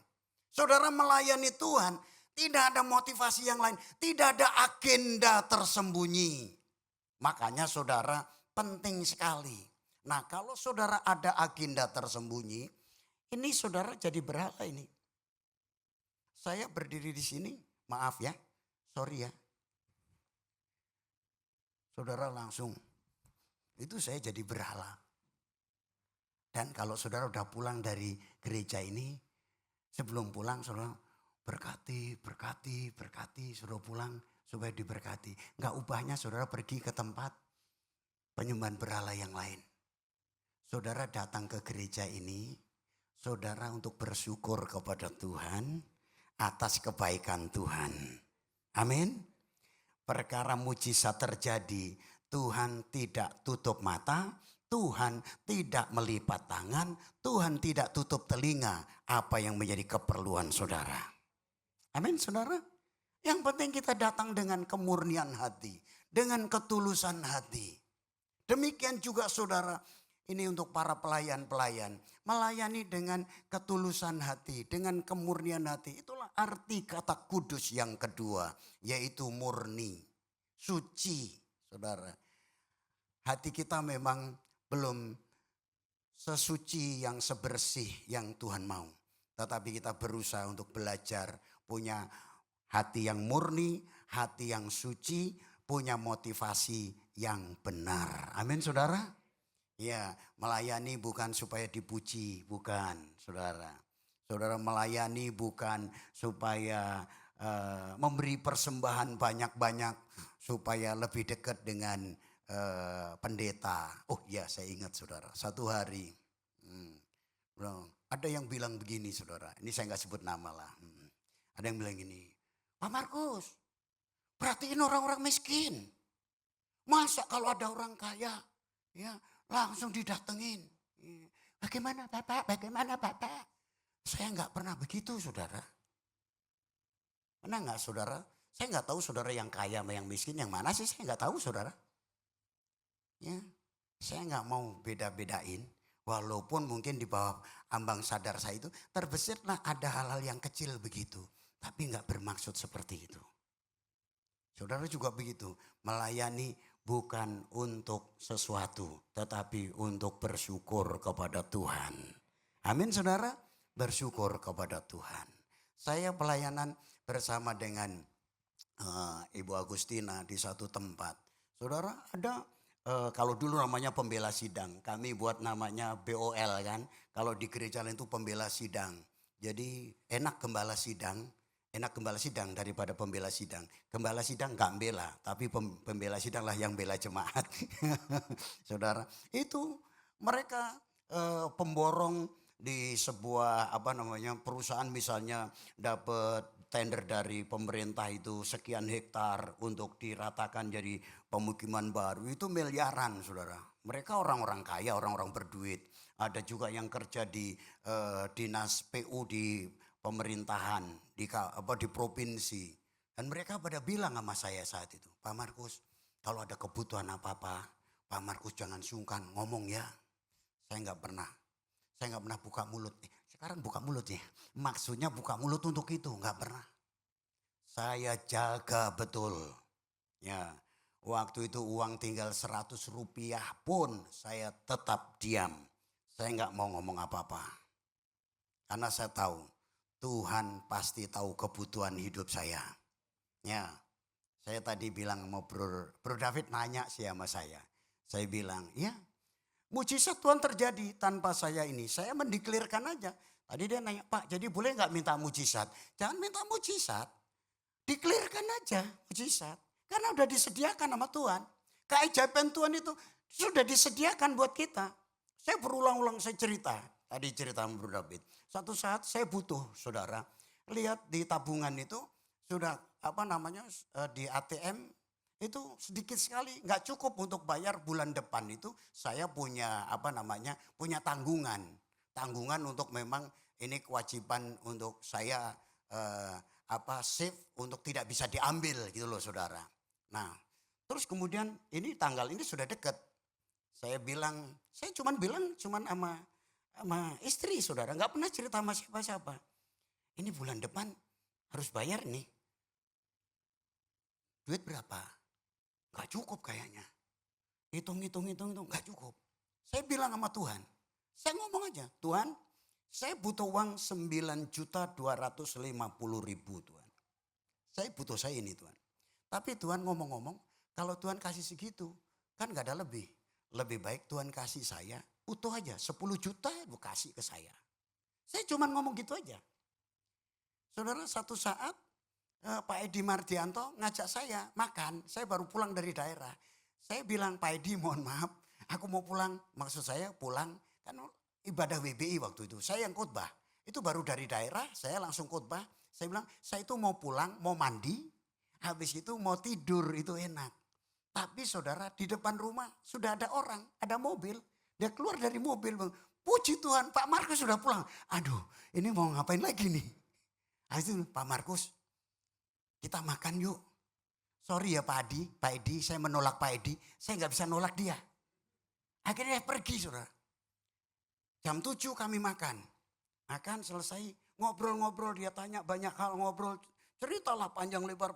Saudara melayani Tuhan, tidak ada motivasi yang lain. Tidak ada agenda tersembunyi. Makanya saudara penting sekali. Nah kalau saudara ada agenda tersembunyi, ini saudara jadi berhala ini. Saya berdiri di sini, maaf ya, sorry ya. Saudara langsung, itu saya jadi berhala. Dan kalau saudara udah pulang dari gereja ini, sebelum pulang saudara berkati, saudara pulang supaya diberkati. Enggak ubahnya saudara pergi ke tempat penyembahan berhala yang lain. Saudara datang ke gereja ini, saudara untuk bersyukur kepada Tuhan atas kebaikan Tuhan. Amin. Perkara mujizat terjadi, Tuhan tidak tutup mata, Tuhan tidak melipat tangan, Tuhan tidak tutup telinga apa yang menjadi keperluan saudara. Amin saudara. Yang penting kita datang dengan kemurnian hati, dengan ketulusan hati. Demikian juga saudara, ini untuk para pelayan-pelayan. Melayani dengan ketulusan hati, dengan kemurnian hati. Itulah arti kata kudus yang kedua, yaitu murni, suci. Saudara, hati kita memang belum sesuci yang sebersih yang Tuhan mau. Tetapi kita berusaha untuk belajar punya hati yang murni, hati yang suci, punya motivasi yang benar. Amin saudara. Ya, melayani bukan supaya dipuji, bukan saudara. Saudara melayani bukan supaya memberi persembahan banyak-banyak supaya lebih dekat dengan pendeta. Oh ya, saya ingat saudara, satu hari ada yang bilang begini saudara, ini saya nggak sebut nama lah. Ada yang bilang gini, Pak Markus, perhatiin orang-orang miskin. Masa kalau ada orang kaya, ya langsung didatengin. Bagaimana Bapak? Bagaimana Bapak? Saya nggak pernah begitu saudara. Pernah nggak saudara? Saya nggak tahu saudara yang kaya sama yang miskin yang mana sih, saya nggak tahu saudara. Ya, saya nggak mau beda-bedain. Walaupun mungkin di bawah ambang sadar saya itu terbesarlah ada hal-hal yang kecil begitu. Tapi nggak bermaksud seperti itu. Saudara juga begitu, melayani bukan untuk sesuatu, tetapi untuk bersyukur kepada Tuhan. Amin saudara, bersyukur kepada Tuhan. Saya pelayanan bersama dengan Ibu Agustina di satu tempat. Saudara ada, kalau dulu namanya pembela sidang, kami buat namanya BOL kan. Kalau di gereja lain itu pembela sidang. Jadi enak gembala sidang daripada pembela sidang. Gembala sidang gak bela, tapi pembela sidang lah yang bela jemaat. Saudara, itu mereka pemborong di sebuah perusahaan misalnya dapat tender dari pemerintah itu sekian hektar untuk diratakan jadi pemukiman baru. Itu miliaran saudara. Mereka orang-orang kaya, orang-orang berduit. Ada juga yang kerja di dinas PU di pemerintahan di provinsi, dan mereka pada bilang sama saya saat itu, Pak Markus, kalau ada kebutuhan apa-apa, Pak Markus jangan sungkan ngomong ya. Saya nggak pernah buka mulut. Sekarang buka mulut ya, maksudnya buka mulut untuk itu nggak pernah. Saya jaga betul. Ya, waktu itu uang tinggal 100 rupiah pun saya tetap diam. Saya nggak mau ngomong apa-apa, karena saya tahu Tuhan pasti tahu kebutuhan hidup saya. Ya, saya tadi bilang sama Bro David nanya sih sama saya. Saya bilang, ya mujizat Tuhan terjadi tanpa saya ini. Saya mendeklirkan aja. Tadi dia nanya, Pak jadi boleh gak minta mujizat? Jangan minta mujizat. Deklirkan aja mujizat. Karena udah disediakan sama Tuhan. Keajaiban Tuhan itu sudah disediakan buat kita. Saya berulang-ulang saya cerita. Tadi cerita sama Bro David. Satu saat saya butuh saudara. Lihat di tabungan itu sudah di ATM itu sedikit sekali. Gak cukup untuk bayar bulan depan itu. Saya punya punya tanggungan. Tanggungan untuk memang ini kewajiban untuk saya save untuk tidak bisa diambil gitu loh saudara. Nah terus kemudian ini tanggal ini sudah dekat. Saya bilang sama sama istri saudara, nggak pernah cerita sama siapa-siapa. Ini bulan depan harus bayar nih. Duit berapa? Nggak cukup kayaknya. Hitung, nggak cukup. Saya bilang sama Tuhan, saya ngomong aja, Tuhan, saya butuh uang 9.250.000 Tuhan. Saya ini Tuhan. Tapi Tuhan ngomong-ngomong, kalau Tuhan kasih segitu, kan gak ada lebih. Lebih baik Tuhan kasih saya utuh aja, 10 juta lu kasih ke saya. Saya cuma ngomong gitu aja. Saudara, satu saat Pak Edi Mardianto ngajak saya makan, saya baru pulang dari daerah. Saya bilang, Pak Edi mohon maaf, aku mau pulang. Maksud saya pulang, kan ibadah WBI waktu itu. Saya yang khotbah, itu baru dari daerah, saya langsung khotbah. Saya bilang, saya itu mau pulang, mau mandi, habis itu mau tidur, itu enak. Tapi saudara, di depan rumah sudah ada orang, ada mobil. Dia keluar dari mobil, puji Tuhan, Pak Markus sudah pulang. Aduh, ini mau ngapain lagi nih? Habis itu, Pak Markus, kita makan yuk. Sorry ya Pak Edi, saya menolak Pak Edi, saya nggak bisa nolak dia. Akhirnya dia pergi saudara. Jam 7 kami makan. Makan selesai, ngobrol-ngobrol, dia tanya banyak hal, ngobrol. Ceritalah panjang lebar.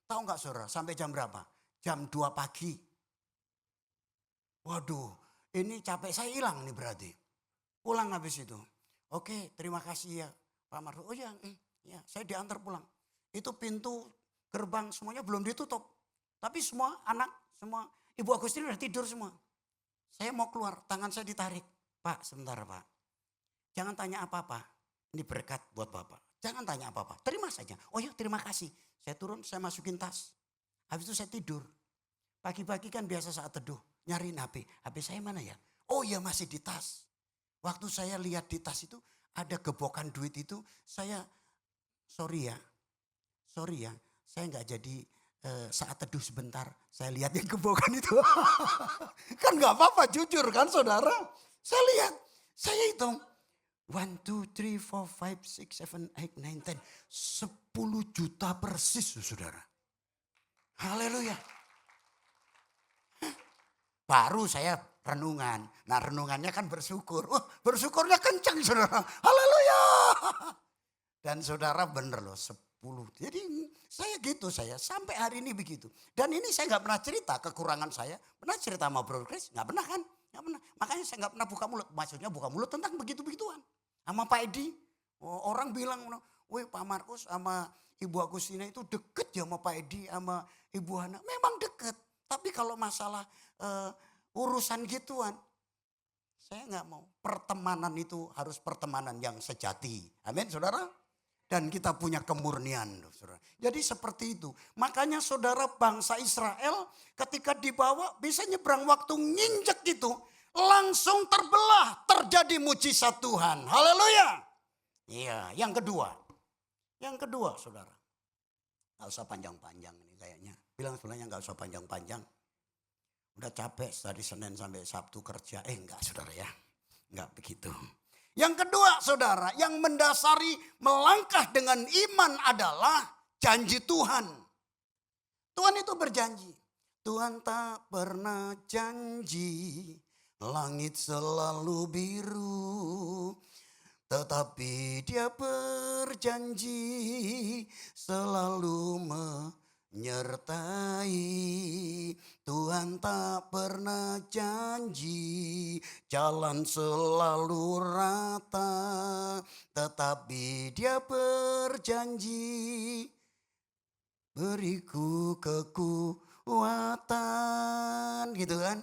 Tahu nggak saudara, sampai jam berapa? Jam 2 pagi. Waduh, ini capek saya hilang nih berarti. Pulang habis itu. Oke, terima kasih ya Pak Markus. Oh ya, saya diantar pulang. Itu pintu gerbang semuanya belum ditutup. Tapi semua anak, semua Ibu Agustin udah tidur semua. Saya mau keluar, tangan saya ditarik. Pak, sebentar Pak. Jangan tanya apa-apa. Ini berkat buat Bapak. Jangan tanya apa-apa. Terima saja. Oh ya, terima kasih. Saya turun, saya masukin tas. Habis itu saya tidur. Pagi-pagi kan biasa saat teduh. Nyariin HP. HP saya mana ya? Oh ya, masih di tas. Waktu saya lihat di tas itu ada gebokan duit itu. Saya, sorry ya. Saya nggak jadi saat teduh sebentar. Saya lihat yang gebokan itu. Kan nggak apa-apa, jujur kan saudara. Saya lihat, saya hitung. 1, 2, 3, 4, 5, 6, 7, 8, 9, 10. 10 juta persis saudara. Haleluya. Baru saya renungan. Nah renungannya kan bersyukur. Bersyukurnya kencang saudara. Haleluya. Dan saudara bener loh 10. Jadi saya gitu sampai hari ini begitu. Dan ini saya gak pernah cerita kekurangan saya. Pernah cerita sama Bro Chris? Gak pernah kan? Gak pernah. Makanya saya gak pernah buka mulut. Maksudnya buka mulut tentang begitu-begituan. Sama Pak Edi. Orang bilang, wih Pak Markus sama Ibu Agustina itu deket ya sama Pak Edi sama Ibu Hana. Memang deket. Tapi kalau masalah urusan gituan. Saya gak mau. Pertemanan itu harus pertemanan yang sejati. Amin saudara. Dan kita punya kemurnian. Saudara. Jadi seperti itu. Makanya saudara bangsa Israel ketika dibawa bisa nyebrang waktu nginjek gitu. Langsung terbelah. Terjadi mujizat Tuhan. Haleluya. Iya yang kedua. Yang kedua saudara. Gak usah panjang-panjang ini kayaknya. Bilang sebenarnya gak usah panjang-panjang. Udah capek dari Senin sampai Sabtu kerja. Enggak saudara ya. Enggak begitu. Yang kedua saudara, yang mendasari melangkah dengan iman adalah janji Tuhan. Tuhan itu berjanji. Tuhan tak pernah janji langit selalu biru. Tetapi dia berjanji selalu menyertai. Tuhan tak pernah janji jalan selalu rata, tetapi dia berjanji beriku kekuatan, gitu kan.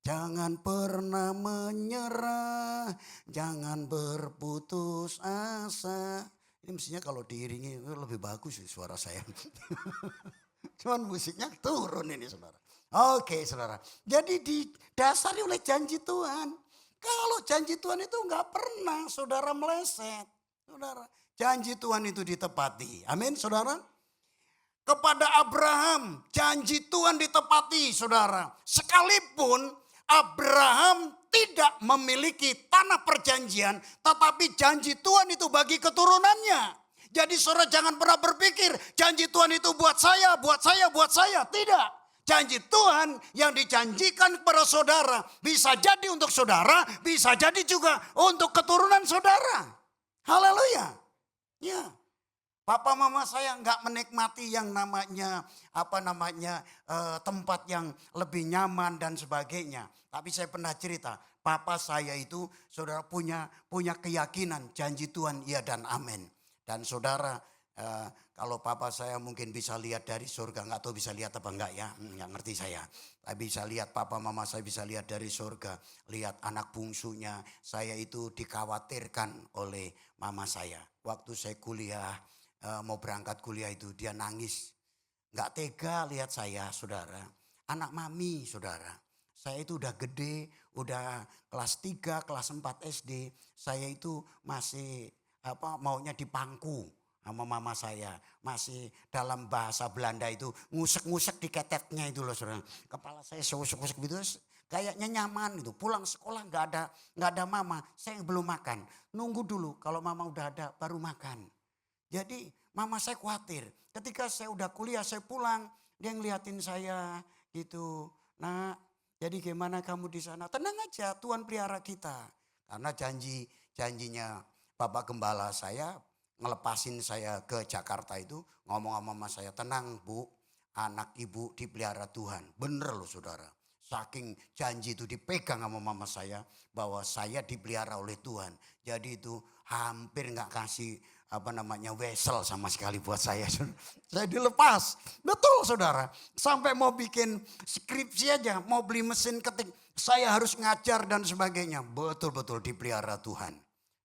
Jangan pernah menyerah, jangan berputus asa. Ini mestinya kalau diiringi lebih bagus sih suara saya. Cuman musiknya turun ini saudara. Oke saudara. Jadi didasari oleh janji Tuhan. Kalau janji Tuhan itu nggak pernah saudara meleset. Saudara, janji Tuhan itu ditepati. Amin saudara. Kepada Abraham janji Tuhan ditepati saudara. Sekalipun Abraham tidak memiliki tanah perjanjian, tetapi janji Tuhan itu bagi keturunannya. Jadi saudara jangan pernah berpikir janji Tuhan itu buat saya. Tidak. janji Tuhan yang dijanjikan kepada saudara bisa jadi untuk saudara, bisa jadi juga untuk keturunan saudara. Haleluya. Ya. Papa mama saya nggak menikmati yang namanya tempat yang lebih nyaman dan sebagainya. Tapi saya pernah cerita, papa saya itu saudara punya keyakinan janji Tuhan iya dan amin. Dan saudara kalau papa saya mungkin bisa lihat dari surga, nggak tahu bisa lihat apa enggak ya, nggak ngerti saya. Tapi bisa lihat papa mama saya bisa lihat dari surga, lihat anak bungsunya. Saya itu dikhawatirkan oleh mama saya. Waktu saya kuliah, mau berangkat kuliah itu dia nangis. Nggak tega lihat saya saudara. Anak mami saudara. Saya itu udah gede, udah kelas 3, kelas 4 SD. Saya itu masih maunya dipangku sama mama saya. Masih dalam bahasa Belanda itu ngusek-ngusek di keteknya itu loh saudara. Kepala saya sewusuk-wusuk gitu. Kayaknya nyaman itu. Pulang sekolah nggak ada mama. Saya belum makan. Nunggu dulu kalau mama udah ada baru makan. Jadi mama saya khawatir. Ketika saya udah kuliah saya pulang. Dia ngeliatin saya gitu. Nah jadi gimana kamu di sana? Tenang aja Tuhan pelihara kita. Karena janjinya Bapak Gembala saya ngelepasin saya ke Jakarta itu. Ngomong sama mama saya, tenang Bu. Anak ibu dipelihara Tuhan. Bener loh saudara. Saking janji itu dipegang sama mama saya. Bahwa saya dipelihara oleh Tuhan. Jadi itu hampir gak kasih wesel sama sekali buat saya. Saya dilepas. Betul saudara. Sampai mau bikin skripsi aja. Mau beli mesin ketik. Saya harus ngajar dan sebagainya. Betul-betul dipelihara Tuhan.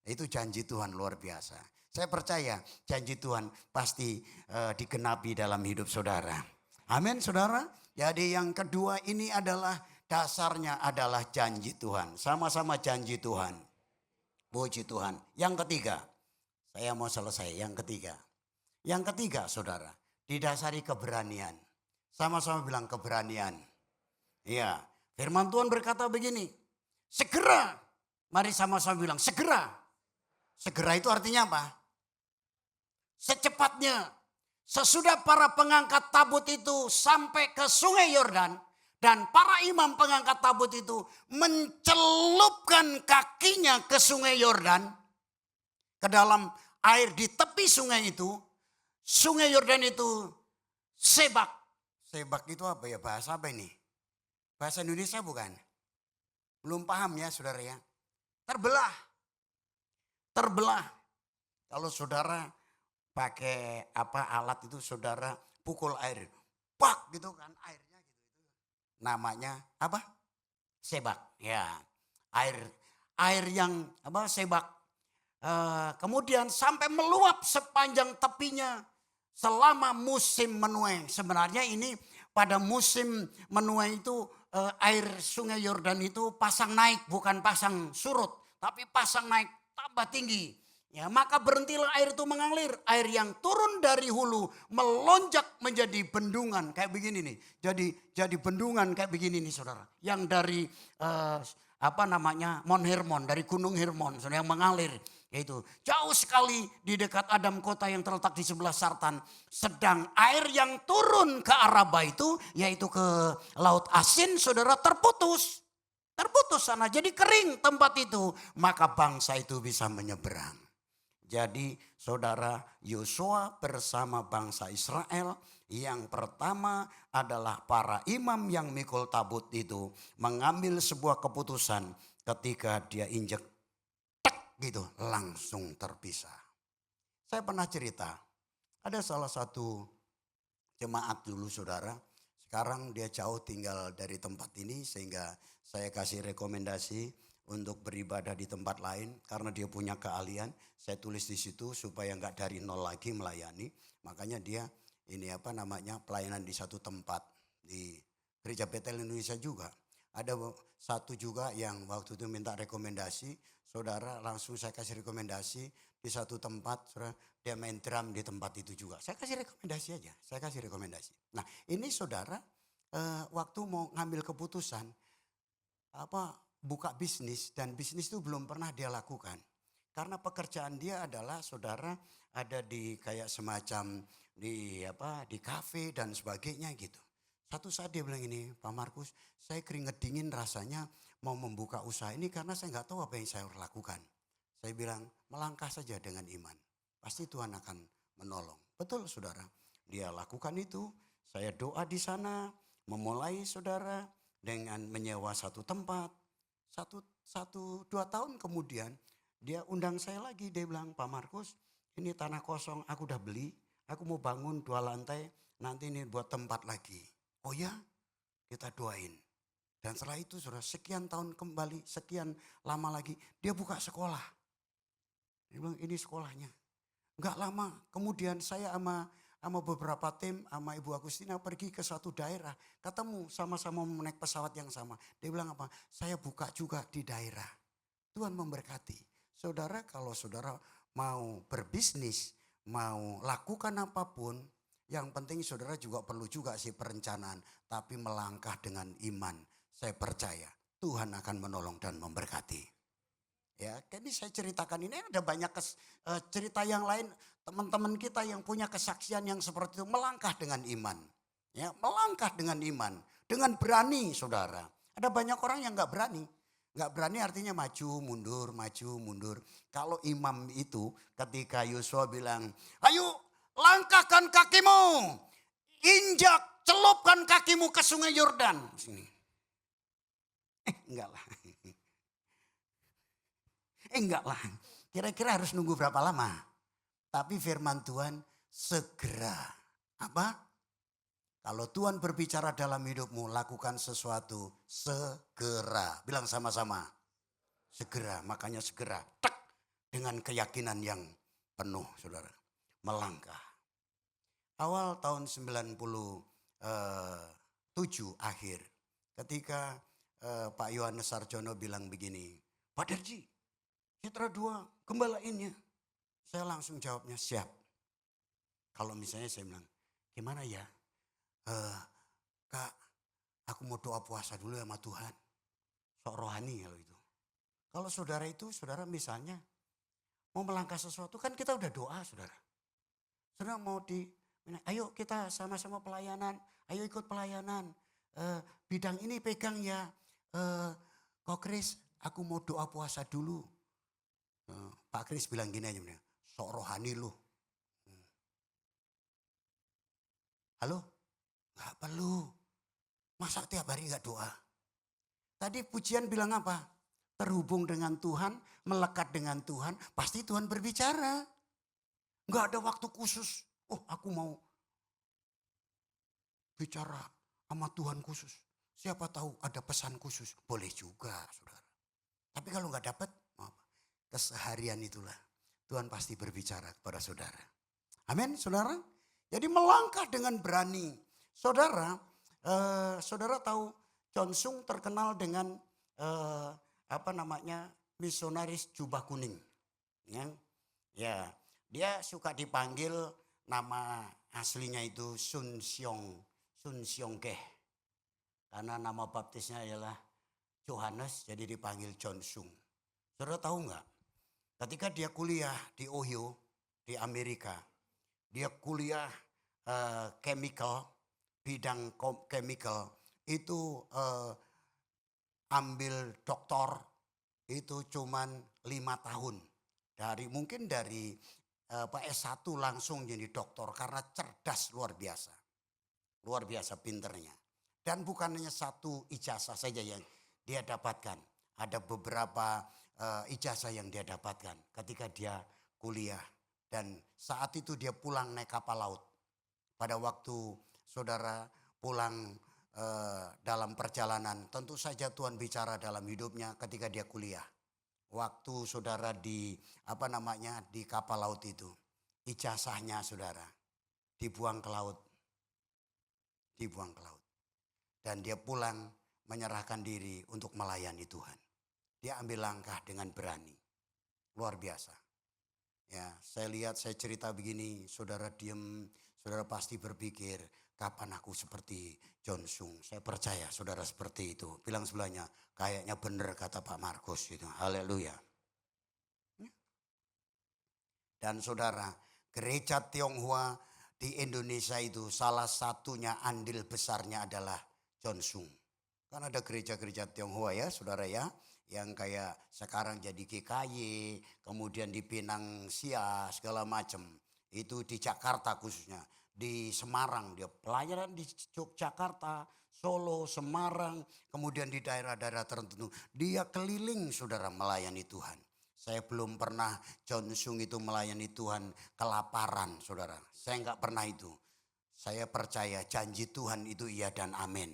Itu janji Tuhan luar biasa. Saya percaya janji Tuhan pasti digenapi dalam hidup saudara. Amin saudara. Jadi yang kedua ini adalah dasarnya adalah janji Tuhan. Sama-sama janji Tuhan. Puji Tuhan. Yang ketiga. Saya mau selesai yang ketiga. Yang ketiga saudara, didasari keberanian. Sama-sama bilang keberanian. Iya, firman Tuhan berkata begini. Segera, mari sama-sama bilang segera. Segera itu artinya apa? Secepatnya. Sesudah para pengangkat tabut itu sampai ke sungai Yordan. Dan para imam pengangkat tabut itu mencelupkan kakinya ke sungai Yordan. Ke dalam air di tepi sungai itu. Sungai Yordan itu sebak. Sebak itu apa ya? Bahasa apa ini? Bahasa Indonesia bukan? Belum paham ya saudara ya. Terbelah. Terbelah. Kalau saudara pakai alat itu saudara pukul air. Pak gitu kan airnya gitu. Namanya apa? Sebak. Ya. Air yang sebak. Kemudian sampai meluap sepanjang tepinya selama musim menuai. Sebenarnya ini pada musim menuai itu air sungai Yordan itu pasang naik bukan pasang surut. Tapi pasang naik tambah tinggi. Ya, maka berhentilah air itu mengalir. Air yang turun dari hulu melonjak menjadi bendungan kayak begini nih. Jadi bendungan kayak begini nih saudara. Yang dari Mount Hermon, dari Gunung Hermon saudara, yang mengalir. Yaitu jauh sekali di dekat Adam kota yang terletak di sebelah Sartan. Sedang air yang turun ke Araba itu yaitu ke Laut Asin saudara terputus. Terputus sana jadi kering tempat itu. Maka bangsa itu bisa menyeberang. Jadi saudara Yosua bersama bangsa Israel yang pertama adalah para imam yang mikul tabut itu mengambil sebuah keputusan ketika dia injek gitu langsung terpisah. Saya pernah cerita, ada salah satu jemaat dulu saudara, sekarang dia jauh tinggal dari tempat ini sehingga saya kasih rekomendasi untuk beribadah di tempat lain karena dia punya keahlian. Saya tulis di situ supaya nggak dari nol lagi melayani. Makanya dia pelayanan di satu tempat di Gereja Betel Indonesia juga. Ada satu juga yang waktu itu minta rekomendasi. Saudara langsung saya kasih rekomendasi di satu tempat, saudara, dia main drum di tempat itu juga. Saya kasih rekomendasi aja, saya kasih rekomendasi. Nah ini saudara waktu mau ngambil keputusan buka bisnis dan bisnis itu belum pernah dia lakukan. Karena pekerjaan dia adalah saudara ada di kayak semacam di kafe dan sebagainya gitu. Satu saat dia bilang ini, Pak Markus, saya keringet dingin rasanya mau membuka usaha ini karena saya nggak tahu apa yang saya harus lakukan. Saya bilang, melangkah saja dengan iman. Pasti Tuhan akan menolong. Betul saudara, dia lakukan itu. Saya doa di sana, memulai saudara dengan menyewa satu tempat. Dua tahun kemudian dia undang saya lagi. Dia bilang, Pak Markus, ini tanah kosong aku udah beli. Aku mau bangun 2 lantai, nanti ini buat tempat lagi. Oh ya, kita doain. Dan setelah itu saudara, sekian tahun kembali, sekian lama lagi, dia buka sekolah. Dia bilang ini sekolahnya. Enggak lama, kemudian saya sama beberapa tim, sama Ibu Agustina pergi ke suatu daerah. Ketemu sama-sama naik pesawat yang sama. Dia bilang apa? Saya buka juga di daerah. Tuhan memberkati. Saudara, kalau saudara mau berbisnis, mau lakukan apapun, yang penting saudara juga perlu juga sih perencanaan. Tapi melangkah dengan iman. Saya percaya Tuhan akan menolong dan memberkati. Ya, ini saya ceritakan ini ada banyak cerita yang lain. Teman-teman kita yang punya kesaksian yang seperti itu melangkah dengan iman. Ya, melangkah dengan iman. Dengan berani saudara. Ada banyak orang yang gak berani. Gak berani artinya maju mundur. Kalau imam itu ketika Yosua bilang, ayo langkahkan kakimu. Injak, celupkan kakimu ke sungai Yordan. Sini. Enggak lah. Enggak lah. Kira-kira harus nunggu berapa lama? Tapi firman Tuhan segera. Apa? Kalau Tuhan berbicara dalam hidupmu, lakukan sesuatu segera. Bilang sama-sama. Segera, makanya segera. Tek, dengan keyakinan yang penuh, saudara. Melangkah. Awal tahun 97 akhir. Ketika Pak Yohanes Sarjono bilang begini. Pak Derji, Citra 2 gembalainnya. Saya langsung jawabnya siap. Kalau misalnya saya bilang, gimana ya? Kak, aku mau doa puasa dulu sama Tuhan. Sok rohani kalau itu. Kalau saudara itu, saudara misalnya mau melangkah sesuatu kan kita udah doa saudara. Saudara mau ayo kita sama-sama pelayanan, ayo ikut pelayanan. Bidang ini pegang ya. Kok Kris, aku mau doa puasa dulu. Pak Kris bilang gini aja, sok rohani lu. Halo? Gak perlu. Masa tiap hari gak doa? Tadi pujian bilang apa? Terhubung dengan Tuhan, melekat dengan Tuhan, pasti Tuhan berbicara. Gak ada waktu khusus. Oh aku mau bicara sama Tuhan khusus. Siapa tahu ada pesan khusus. Boleh juga saudara. Tapi kalau gak dapat, keseharian itulah. Tuhan pasti berbicara kepada saudara. Amin saudara. Jadi melangkah dengan berani. Saudara, saudara tahu John Sung terkenal dengan misionaris jubah kuning. Ya, dia suka dipanggil nama aslinya itu Sun Siong Keh. Karena nama baptisnya adalah Yohanes, jadi dipanggil John Sung. Saudara tahu nggak? Ketika dia kuliah di Ohio, di Amerika, dia kuliah bidang chemical, itu ambil doktor itu cuman 5 tahun. Mungkin dari S1 langsung jadi doktor karena cerdas luar biasa. Luar biasa pinternya. Dan bukan hanya satu ijazah saja yang dia dapatkan. Ada beberapa ijazah yang dia dapatkan ketika dia kuliah. Dan saat itu dia pulang naik kapal laut. Pada waktu saudara pulang dalam perjalanan, tentu saja Tuhan bicara dalam hidupnya ketika dia kuliah. Waktu saudara di kapal laut itu, ijazahnya saudara dibuang ke laut. Dibuang ke laut. Dan dia pulang menyerahkan diri untuk melayani Tuhan. Dia ambil langkah dengan berani. Luar biasa. Ya, saya lihat, saya cerita begini, saudara diam, saudara pasti berpikir, kapan aku seperti John Sung? Saya percaya saudara seperti itu. Bilang sebelahnya, kayaknya benar kata Pak Markus itu. Haleluya. Dan saudara, gereja Tionghoa di Indonesia itu salah satunya andil besarnya adalah Chonsung. Kan ada gereja-gereja Tionghoa ya saudara ya. Yang kayak sekarang jadi GKY, kemudian di Pinang Sia segala macam. Itu di Jakarta khususnya. Di Semarang dia pelayanan di Yogyakarta, Solo, Semarang. Kemudian di daerah-daerah tertentu. Dia keliling saudara melayani Tuhan. Saya belum pernah Chonsung itu melayani Tuhan kelaparan saudara. Saya enggak pernah itu. Saya percaya janji Tuhan itu iya dan amin.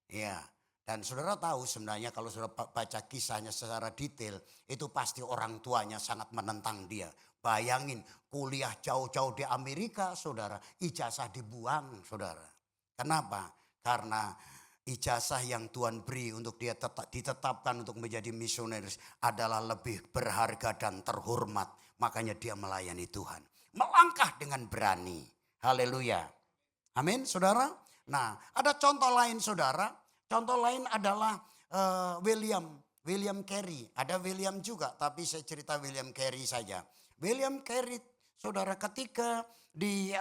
Ya. Dan saudara tahu sebenarnya kalau saudara baca kisahnya secara detail. Itu pasti orang tuanya sangat menentang dia. Bayangin kuliah jauh-jauh di Amerika saudara. Ijazah dibuang saudara. Kenapa? Karena ijazah yang Tuhan beri untuk dia ditetapkan untuk menjadi misionaris adalah lebih berharga dan terhormat. Makanya dia melayani Tuhan. Melangkah dengan berani. Haleluya. Amin saudara. Nah ada contoh lain saudara. Contoh lain adalah William Carey. Ada William juga tapi saya cerita William Carey saja. William Carey saudara ketika di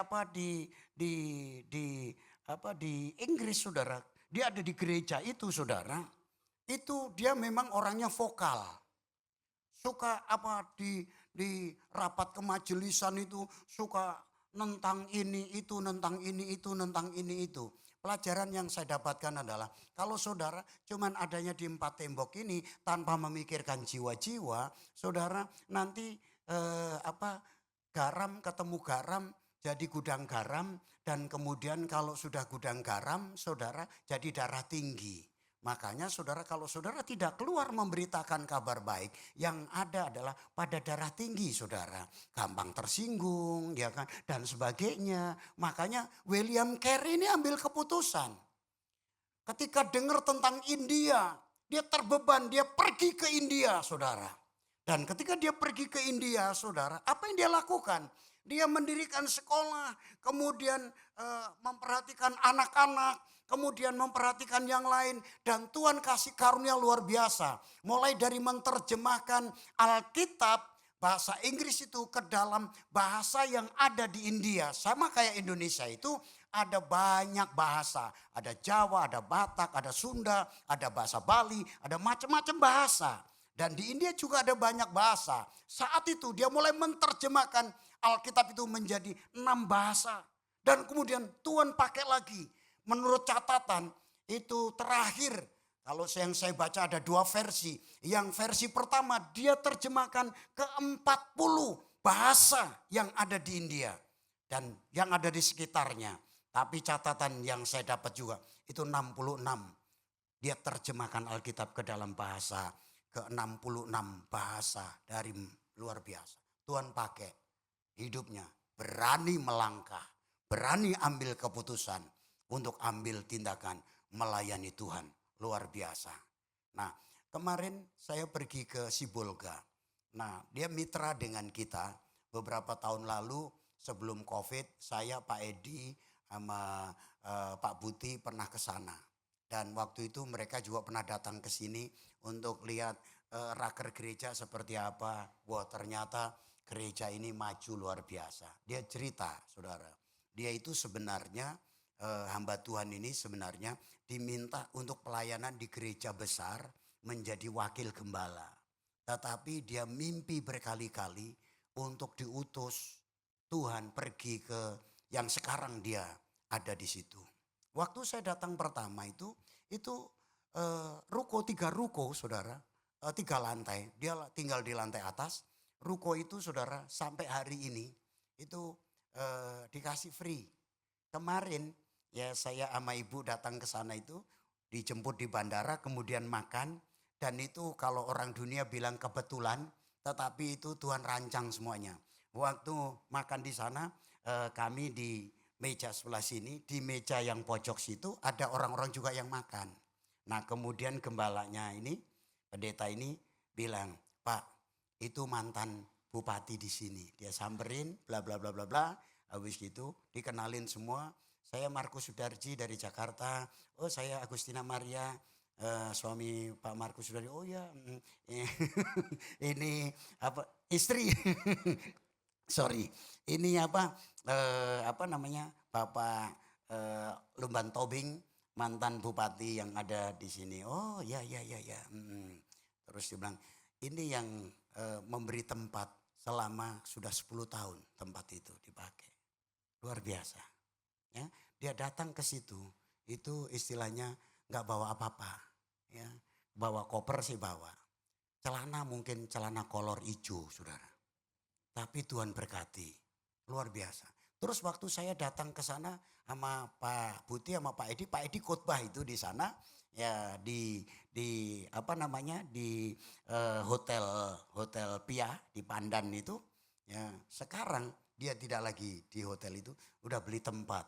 Inggris saudara. Dia ada di gereja itu saudara. Itu dia memang orangnya vokal. Suka di rapat kemajelisan itu suka nentang ini itu, nentang ini itu, nentang ini itu. Pelajaran yang saya dapatkan adalah kalau saudara cuman adanya di 4 tembok ini tanpa memikirkan jiwa-jiwa, saudara nanti garam ketemu garam jadi gudang garam. Dan kemudian kalau sudah gudang garam, saudara jadi darah tinggi. Makanya saudara kalau saudara tidak keluar memberitakan kabar baik, yang ada adalah pada darah tinggi saudara. Gampang tersinggung ya kan dan sebagainya. Makanya William Carey ini ambil keputusan. Ketika dengar tentang India, dia terbeban, dia pergi ke India saudara. Dan ketika dia pergi ke India saudara, apa yang dia lakukan? Dia mendirikan sekolah, kemudian memperhatikan anak-anak, kemudian memperhatikan yang lain. Dan Tuhan kasih karunia luar biasa. Mulai dari menerjemahkan Alkitab bahasa Inggris itu ke dalam bahasa yang ada di India. Sama kayak Indonesia itu ada banyak bahasa. Ada Jawa, ada Batak, ada Sunda, ada bahasa Bali, ada macam-macam bahasa. Dan di India juga ada banyak bahasa. Saat itu dia mulai menerjemahkan Alkitab itu menjadi 6 bahasa. Dan kemudian Tuhan pakai lagi. Menurut catatan itu terakhir. Kalau yang saya baca ada 2 versi. Yang versi pertama dia terjemahkan ke 40 bahasa yang ada di India. Dan yang ada di sekitarnya. Tapi catatan yang saya dapat juga itu 66. Dia terjemahkan Alkitab ke dalam bahasa. Ke 66 bahasa dari luar biasa. Tuhan pakai hidupnya berani melangkah, berani ambil keputusan untuk ambil tindakan melayani Tuhan. Luar biasa. Nah kemarin saya pergi ke Sibolga. Nah dia mitra dengan kita beberapa tahun lalu sebelum COVID saya Pak Edi sama Pak Buti pernah ke sana. Dan waktu itu mereka juga pernah datang ke sini untuk lihat raker gereja seperti apa. Wah ternyata gereja ini maju luar biasa. Dia cerita saudara. Dia itu sebenarnya hamba Tuhan ini sebenarnya diminta untuk pelayanan di gereja besar menjadi wakil gembala. Tetapi dia mimpi berkali-kali untuk diutus Tuhan pergi ke yang sekarang dia ada di situ. Waktu saya datang pertama itu ruko 3 ruko saudara, 3 lantai. Dia tinggal di lantai atas. Ruko itu saudara sampai hari ini itu dikasih free. Kemarin ya saya sama ibu datang ke sana itu dijemput di bandara kemudian makan. Dan itu kalau orang dunia bilang kebetulan tetapi itu Tuhan rancang semuanya. Waktu makan di sana kami di meja sebelah sini, di meja yang pojok situ ada orang-orang juga yang makan. Nah kemudian gembalanya ini, pendeta ini bilang, Pak itu mantan bupati di sini. Dia samperin bla bla bla bla bla. Habis gitu dikenalin semua. Saya Markus Sudarji dari Jakarta. Oh saya Agustina Maria, suami Pak Markus Sudarji. Oh ya ini apa istri. Sorry, ini apa namanya, Bapak Lumban Tobing, mantan bupati yang ada di sini. Oh ya ya ya ya. Terus dia bilang, ini yang memberi tempat selama sudah 10 tahun tempat itu dipakai. Luar biasa. Ya, dia datang ke situ, itu istilahnya nggak bawa apa-apa. Ya, bawa koper sih bawa. Celana mungkin celana kolor hijau, saudara. Tapi Tuhan berkati, luar biasa. Terus waktu saya datang ke sana sama Pak Buti sama Pak Edi khotbah itu di sana, ya di apa namanya, di hotel Pia di Pandan itu. Ya, sekarang dia tidak lagi di hotel itu, udah beli tempat,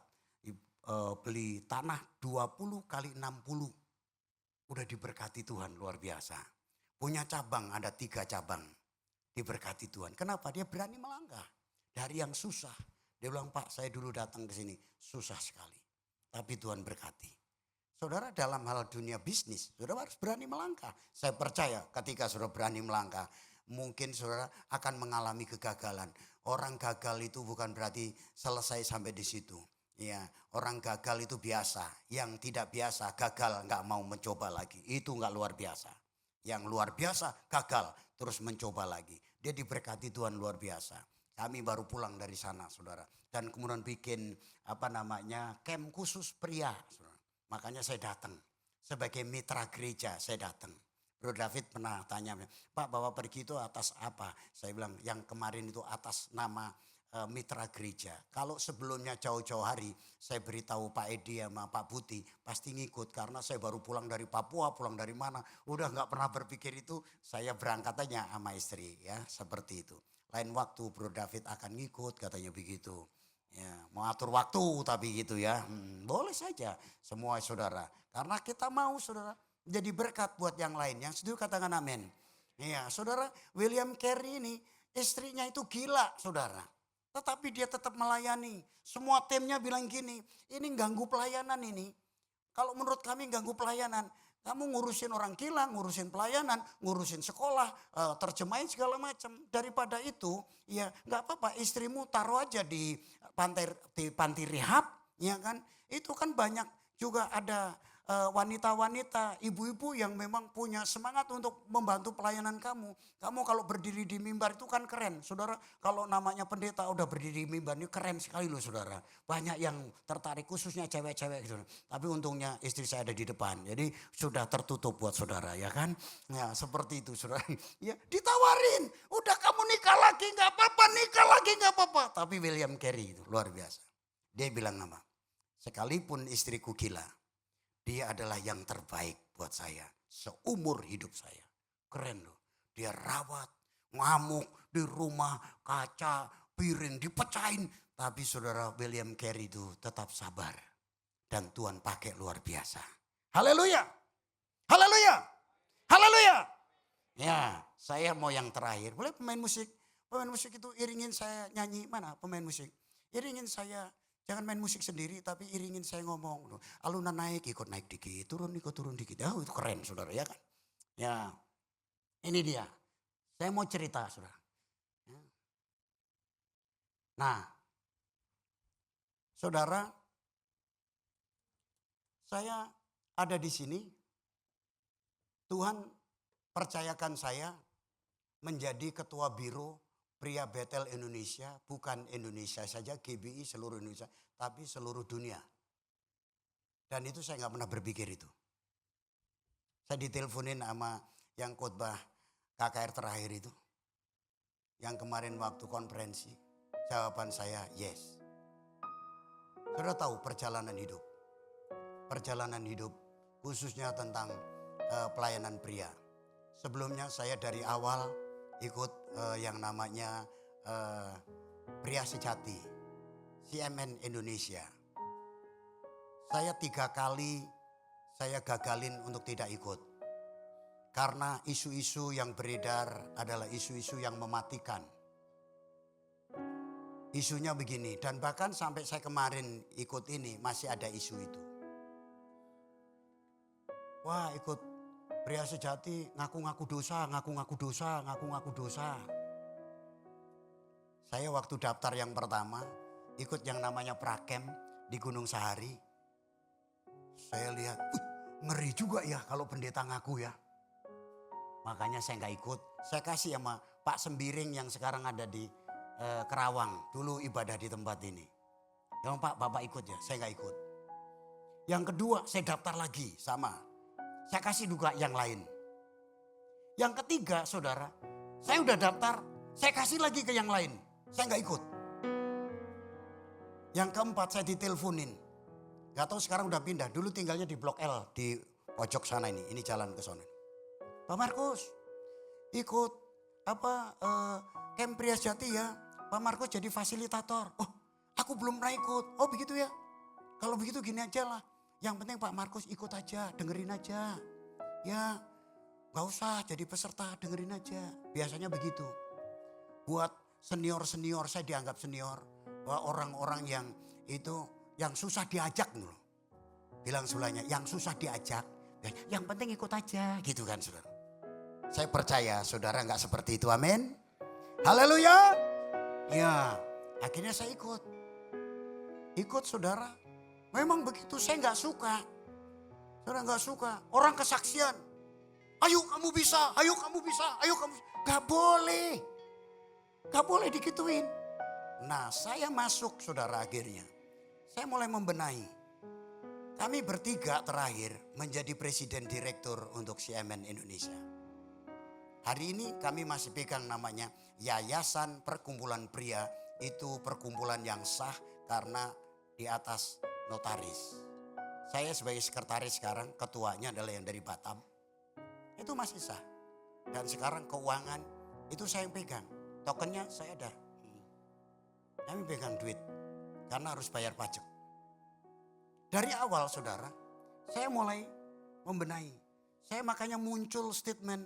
beli tanah 20 kali 60. Udah diberkati Tuhan luar biasa. Punya cabang, ada 3 cabang. Diberkati Tuhan. Kenapa? Dia berani melangkah. Dari yang susah. Dia bilang, Pak, saya dulu datang ke sini susah sekali. Tapi Tuhan berkati. Saudara, dalam hal dunia bisnis, saudara harus berani melangkah. Saya percaya ketika saudara berani melangkah, mungkin saudara akan mengalami kegagalan. Orang gagal itu bukan berarti selesai sampai di situ. Ya, orang gagal itu biasa. Yang tidak biasa, gagal nggak mau mencoba lagi. Itu nggak luar biasa. Yang luar biasa gagal terus mencoba lagi. Dia diberkati Tuhan luar biasa. Kami baru pulang dari sana, saudara. Dan kemudian bikin camp khusus pria, saudara. Makanya saya datang sebagai mitra gereja, saya datang. Bro David pernah tanya, Pak, Bapak pergi itu atas apa? Saya bilang yang kemarin itu atas nama mitra gereja. Kalau sebelumnya jauh-jauh hari saya beritahu Pak Edi sama Pak Buti pasti ngikut, karena saya baru pulang dari Papua, pulang dari mana, udah nggak pernah berpikir itu. Saya berangkat aja sama istri, ya seperti itu. Lain waktu Bro David akan ngikut, katanya begitu. Ya, mau atur waktu tapi gitu ya. Boleh saja semua saudara, karena kita mau saudara jadi berkat buat yang lain. Yang setuju katakan amin. Iya, saudara, William Carey ini istrinya itu gila, saudara. Tetapi dia tetap melayani. Semua timnya bilang gini, ini ganggu pelayanan ini. Kalau menurut kami ganggu pelayanan. Kamu ngurusin orang gila, ngurusin pelayanan, ngurusin sekolah, terjemahin segala macam. Daripada itu, ya nggak apa-apa, istrimu taruh aja di panti rehab, ya kan? Itu kan banyak juga ada wanita-wanita, ibu-ibu yang memang punya semangat untuk membantu pelayanan kamu. Kamu kalau berdiri di mimbar itu kan keren. Saudara, kalau namanya pendeta udah berdiri di mimbar ini keren sekali loh saudara. Banyak yang tertarik, khususnya cewek-cewek gitu. Tapi untungnya istri saya ada di depan. Jadi sudah tertutup buat saudara, ya kan. Ya seperti itu saudara. Ya ditawarin, udah kamu nikah lagi gak apa-apa, nikah lagi gak apa-apa. Tapi William Carey itu luar biasa. Dia bilang nama, sekalipun istriku gila, dia adalah yang terbaik buat saya seumur hidup saya. Keren loh. Dia rawat, ngamuk di rumah, kaca, piring dipecahin. Tapi saudara William Carey itu tetap sabar. Dan Tuhan pakai luar biasa. Haleluya. Haleluya. Haleluya. Ya, saya mau yang terakhir. Boleh pemain musik? Pemain musik itu iringin saya nyanyi. Mana pemain musik? Iringin saya. Jangan main musik sendiri tapi iringin saya ngomong. Alunan naik, ikut naik dikit, turun ikut turun dikit. Oh itu keren saudara, ya kan. Ya ini dia. Saya mau cerita saudara. Ya. Nah saudara, saya ada di sini. Tuhan percayakan saya menjadi ketua biro Pria Betel Indonesia, bukan Indonesia saja, GBI seluruh Indonesia, tapi seluruh dunia. Dan itu saya nggak pernah berpikir itu. Saya diteleponin sama yang khotbah KKR terakhir itu. Yang kemarin waktu konferensi, jawaban saya yes. Saudara tahu perjalanan hidup. Perjalanan hidup khususnya tentang pelayanan pria. Sebelumnya saya dari awal ikut yang namanya Pria Sejati, CMN Indonesia. Saya 3 kali saya gagalin untuk tidak ikut. Karena isu-isu yang beredar adalah isu-isu yang mematikan. Isunya begini, dan bahkan sampai saya kemarin ikut ini masih ada isu itu. Wah ikut Pria Sejati ngaku-ngaku dosa, ngaku-ngaku dosa, ngaku-ngaku dosa. Saya waktu daftar yang pertama, ikut yang namanya prakem di Gunung Sahari. Saya lihat, ngeri juga ya kalau pendeta ngaku ya. Makanya saya nggak ikut. Saya kasih sama Pak Sembiring yang sekarang ada di Kerawang. Dulu ibadah di tempat ini. Ya Pak, Bapak ikut ya, saya nggak ikut. Yang kedua, saya daftar lagi sama. Saya kasih juga yang lain. Yang ketiga, saudara, saya udah daftar, saya kasih lagi ke yang lain. Saya nggak ikut. Yang keempat, saya diteleponin. Gak tahu sekarang udah pindah. Dulu tinggalnya di Blok L di pojok sana ini. Ini jalan ke sana. Pak Markus, ikut Camp Pria Sejati ya. Pak Markus jadi fasilitator. Oh, aku belum pernah ikut. Oh begitu ya. Kalau begitu gini aja lah. Yang penting Pak Markus ikut aja, dengerin aja. Ya, gak usah jadi peserta, dengerin aja. Biasanya begitu. Buat senior-senior, saya dianggap senior. Bahwa orang-orang yang itu, yang susah diajak loh. Bilang sebelahnya, yang susah diajak. Yang penting ikut aja, gitu kan saudara. Saya percaya saudara gak seperti itu, amin. Haleluya. Ya, akhirnya saya ikut. Ikut saudara. Memang begitu, saya gak suka. Saudara gak suka. Orang kesaksian. Ayo kamu bisa, ayo kamu bisa, ayo kamu bisa. Gak boleh. Gak boleh dikituin. Nah saya masuk saudara akhirnya. Saya mulai membenahi. Kami bertiga terakhir menjadi presiden direktur untuk CMN Indonesia. Hari ini kami masih pegang namanya Yayasan Perkumpulan Pria. Itu perkumpulan yang sah karena di atas notaris. Saya sebagai sekretaris sekarang, ketuanya adalah yang dari Batam. Itu masih sah. Dan sekarang keuangan itu saya yang pegang. Tokennya saya ada. Kami pegang duit karena harus bayar pajak. Dari awal saudara, saya mulai membenahi. Saya makanya muncul statement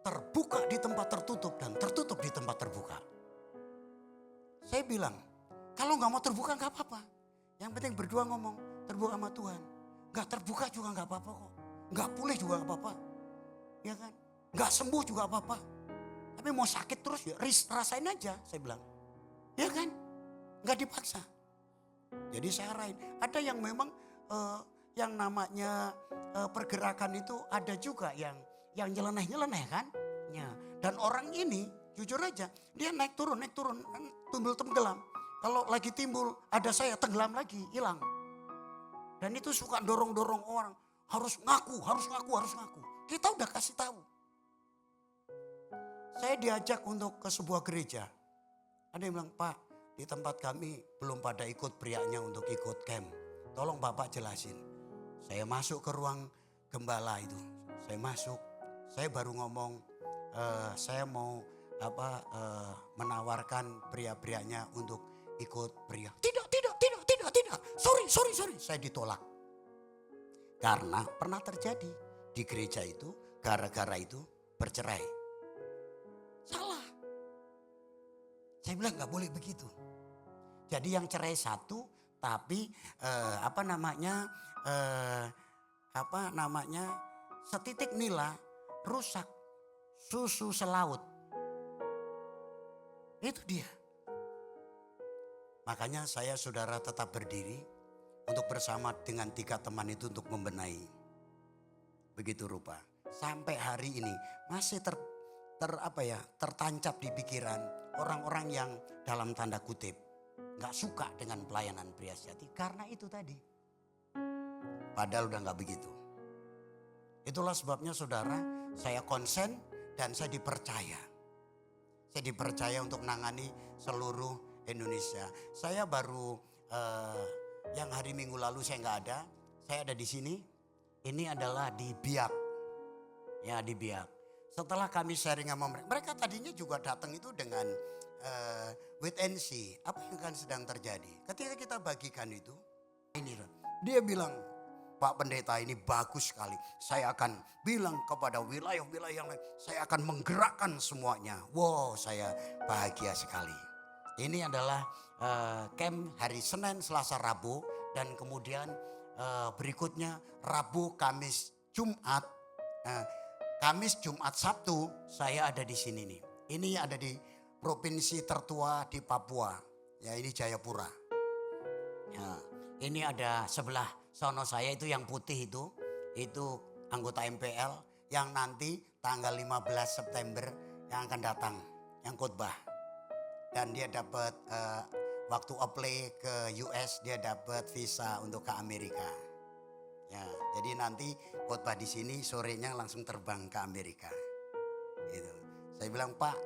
terbuka di tempat tertutup dan tertutup di tempat terbuka. Saya bilang, kalau gak mau terbuka gak apa-apa. Yang penting berdua ngomong, terbuka sama Tuhan. Gak terbuka juga gak apa-apa kok. Gak pulih juga gak apa-apa. Ya kan? Gak sembuh juga apa-apa. Tapi mau sakit terus ya rasain aja, saya bilang. Ya kan? Gak dipaksa. Jadi saya arahin. Ada yang memang yang namanya pergerakan itu ada juga yang nyeleneh-nyeleneh kan. Ya. Dan orang ini jujur aja dia naik turun, timbul tenggelam. Kalau lagi timbul ada saya tenggelam lagi, hilang. Dan itu suka dorong-dorong orang. Harus ngaku. Kita udah kasih tahu. Saya diajak untuk ke sebuah gereja. Ada yang bilang, Pak, di tempat kami belum pada ikut prianya untuk ikut camp. Tolong Bapak jelasin. Saya masuk ke ruang gembala itu. Saya masuk, saya baru ngomong, saya mau menawarkan pria-prianya untuk ikut pria. Tidak. Sorry. Saya ditolak. Karena pernah terjadi di gereja itu, gara-gara itu bercerai. Salah. Saya bilang gak boleh begitu. Jadi yang cerai satu, tapi setitik nila rusak, susu selaut. Itu dia. Makanya saya saudara tetap berdiri untuk bersama dengan 3 teman itu untuk membenahi. Begitu rupa. Sampai hari ini masih tertancap di pikiran orang-orang yang dalam tanda kutip gak suka dengan pelayanan pria sejati karena itu tadi. Padahal udah gak begitu. Itulah sebabnya saudara, saya konsen dan saya dipercaya. Saya dipercaya untuk menangani seluruh Indonesia. Saya baru yang hari Minggu lalu saya nggak ada. Saya ada di sini. Ini adalah di Biak. Ya di Biak. Setelah kami sharing sama mereka. Mereka tadinya juga datang itu dengan wait and see. Apa yang akan sedang terjadi. Ketika kita bagikan itu. Dia bilang, Pak Pendeta ini bagus sekali. Saya akan bilang kepada wilayah-wilayah yang lain. Saya akan menggerakkan semuanya. Wow, saya bahagia sekali. Ini adalah camp hari Senin, Selasa, Rabu. Dan kemudian berikutnya Rabu, Kamis, Jumat. Kamis, Jumat, Sabtu saya ada di sini nih. Ini ada di provinsi tertua di Papua. Ya, ini Jayapura. Ya, ini ada sebelah sono saya itu yang putih itu anggota MPL yang nanti tanggal 15 September yang akan datang, yang khotbah. Dan dia dapat waktu apply ke US, dia dapat visa untuk ke Amerika. Ya, jadi nanti khotbah di sini, sorenya langsung terbang ke Amerika. Gitu. Saya bilang, Pak,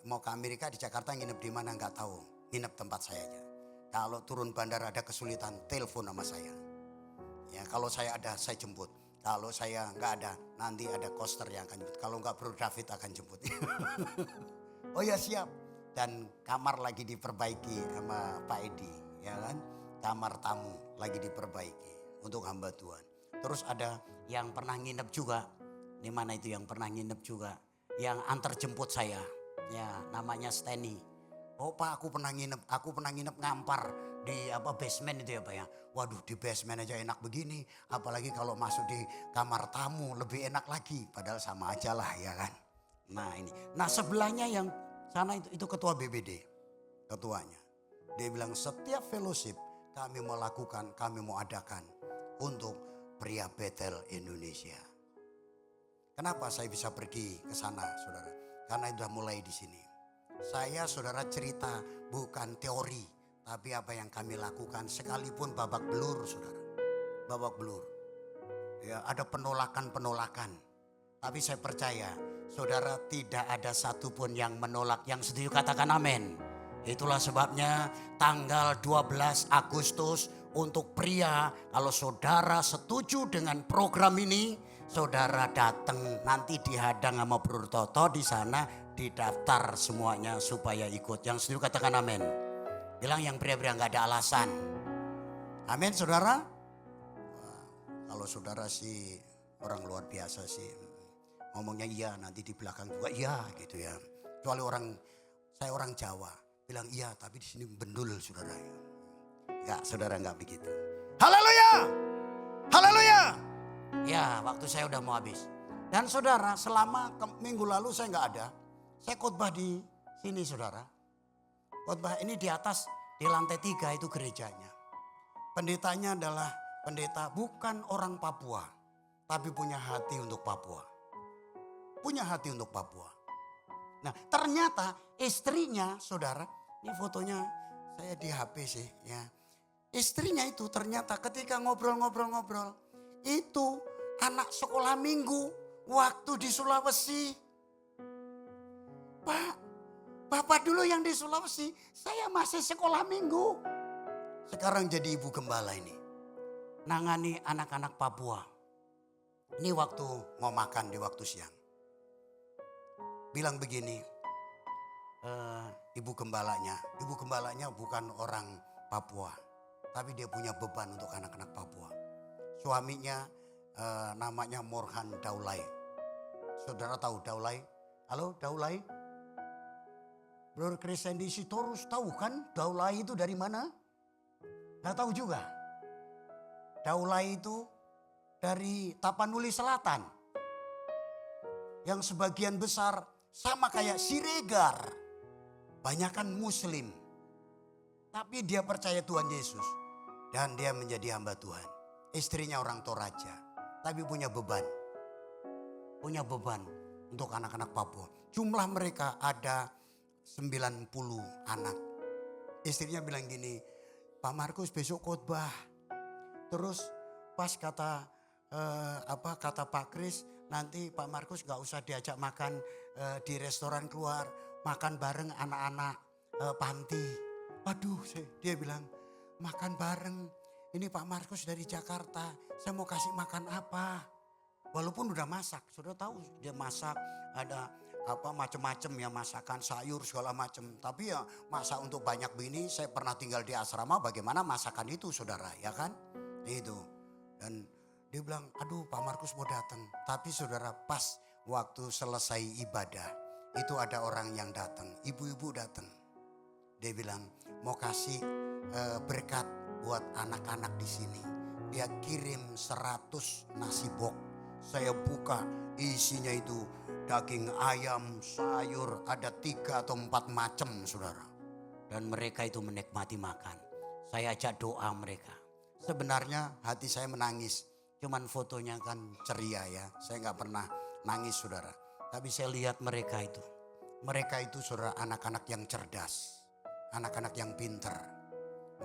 mau ke Amerika di Jakarta nginep di mana nggak tahu, nginep tempat saya aja. Kalau turun bandara ada kesulitan, telepon sama saya. Ya, kalau saya ada, saya jemput. Kalau saya nggak ada, nanti ada coaster yang akan jemput. Kalau nggak, Bro David akan jemput. Oh ya, siap. Dan kamar lagi diperbaiki sama Pak Edi, ya kan? Kamar tamu lagi diperbaiki untuk hamba Tuhan. Terus ada yang pernah nginep juga. Di mana itu yang pernah nginep juga? Yang antar jemput saya. Ya, namanya Steny. Oh Pak, aku pernah nginep ngampar di basement itu ya Pak ya. Waduh, di basement aja enak begini, apalagi kalau masuk di kamar tamu lebih enak lagi. Padahal sama aja lah ya kan. Nah ini, nah sebelahnya yang sana itu ketua BBD, ketuanya. Dia bilang setiap fellowship kami mau lakukan, kami mau adakan untuk pria Bethel Indonesia. Kenapa saya bisa pergi ke sana, saudara? Karena itu sudah mulai di sini. Saya, saudara, cerita bukan teori, tapi apa yang kami lakukan sekalipun babak belur, saudara. Babak belur. Ya, ada penolakan-penolakan. Tapi saya percaya, saudara, tidak ada satupun yang menolak. Yang setuju katakan amin. Itulah sebabnya tanggal 12 Agustus untuk pria, kalau saudara setuju dengan program ini, saudara datang nanti dihadang sama Bro Toto di sana, didaftar semuanya supaya ikut. Yang setuju katakan amin. Bilang yang pria-pria nggak ada alasan. Amin, saudara. Wah, kalau saudara sih orang luar biasa sih. Ngomongnya iya, nanti di belakang juga iya gitu ya. Kecuali saya orang Jawa, bilang iya tapi di sini bendul, saudara. Enggak, saudara enggak begitu. Haleluya. Haleluya. Ya, waktu saya udah mau habis. Dan saudara, selama minggu lalu saya enggak ada. Saya khotbah di sini, saudara. Khotbah ini di atas, di lantai 3 itu gerejanya. Pendetanya adalah pendeta bukan orang Papua, tapi punya hati untuk Papua. Punya hati untuk Papua. Nah, ternyata istrinya, saudara, ini fotonya saya di HP sih ya. Istrinya itu ternyata ketika ngobrol-ngobrol, itu anak sekolah minggu waktu di Sulawesi. Pak, Bapak dulu yang di Sulawesi, saya masih sekolah minggu. Sekarang jadi ibu gembala ini. Nangani anak-anak Papua. Ini waktu mau makan di waktu siang. Bilang begini, ibu gembalanya bukan orang Papua, tapi dia punya beban untuk anak-anak Papua. Suaminya namanya Morhan Daulay. Saudara tahu Daulay? Halo Daulay? Brother Kristendi Sitorus tahu kan Daulay itu dari mana? Nggak tahu juga. Daulay itu dari Tapanuli Selatan. Yang sebagian besar sama kayak Siregar. Banyakan Muslim. Tapi dia percaya Tuhan Yesus. Dan dia menjadi hamba Tuhan. Istrinya orang Toraja. Tapi punya beban. Punya beban untuk anak-anak Papua. Jumlah mereka ada 90 anak. Istrinya bilang gini, Pak Markus besok khotbah. Terus pas kata Pak Kris, nanti Pak Markus gak usah diajak makan di restoran keluar. Makan bareng anak-anak panti. Waduh, dia bilang makan bareng. Ini Pak Markus dari Jakarta, saya mau kasih makan apa? Walaupun udah masak, sudah tahu dia masak, ada macam-macam ya, masakan sayur segala macam. Tapi ya masak untuk banyak begini, saya pernah tinggal di asrama, bagaimana masakan itu saudara, ya kan? Itu. Dan dia bilang, aduh Pak Markus mau datang. Tapi saudara, pas waktu selesai ibadah, itu ada orang yang datang, ibu-ibu datang. Dia bilang mau kasih berkat buat anak-anak di sini. Dia kirim 100 nasi bok Saya buka, isinya itu daging ayam, sayur, ada 3 atau 4 macam, saudara. Dan mereka itu menikmati makan. Saya ajak doa mereka. Sebenarnya hati saya menangis. Cuman fotonya kan ceria ya. Saya nggak pernah nangis, saudara. Tapi saya lihat mereka itu. Mereka itu, saudara, anak-anak yang cerdas. Anak-anak yang pinter.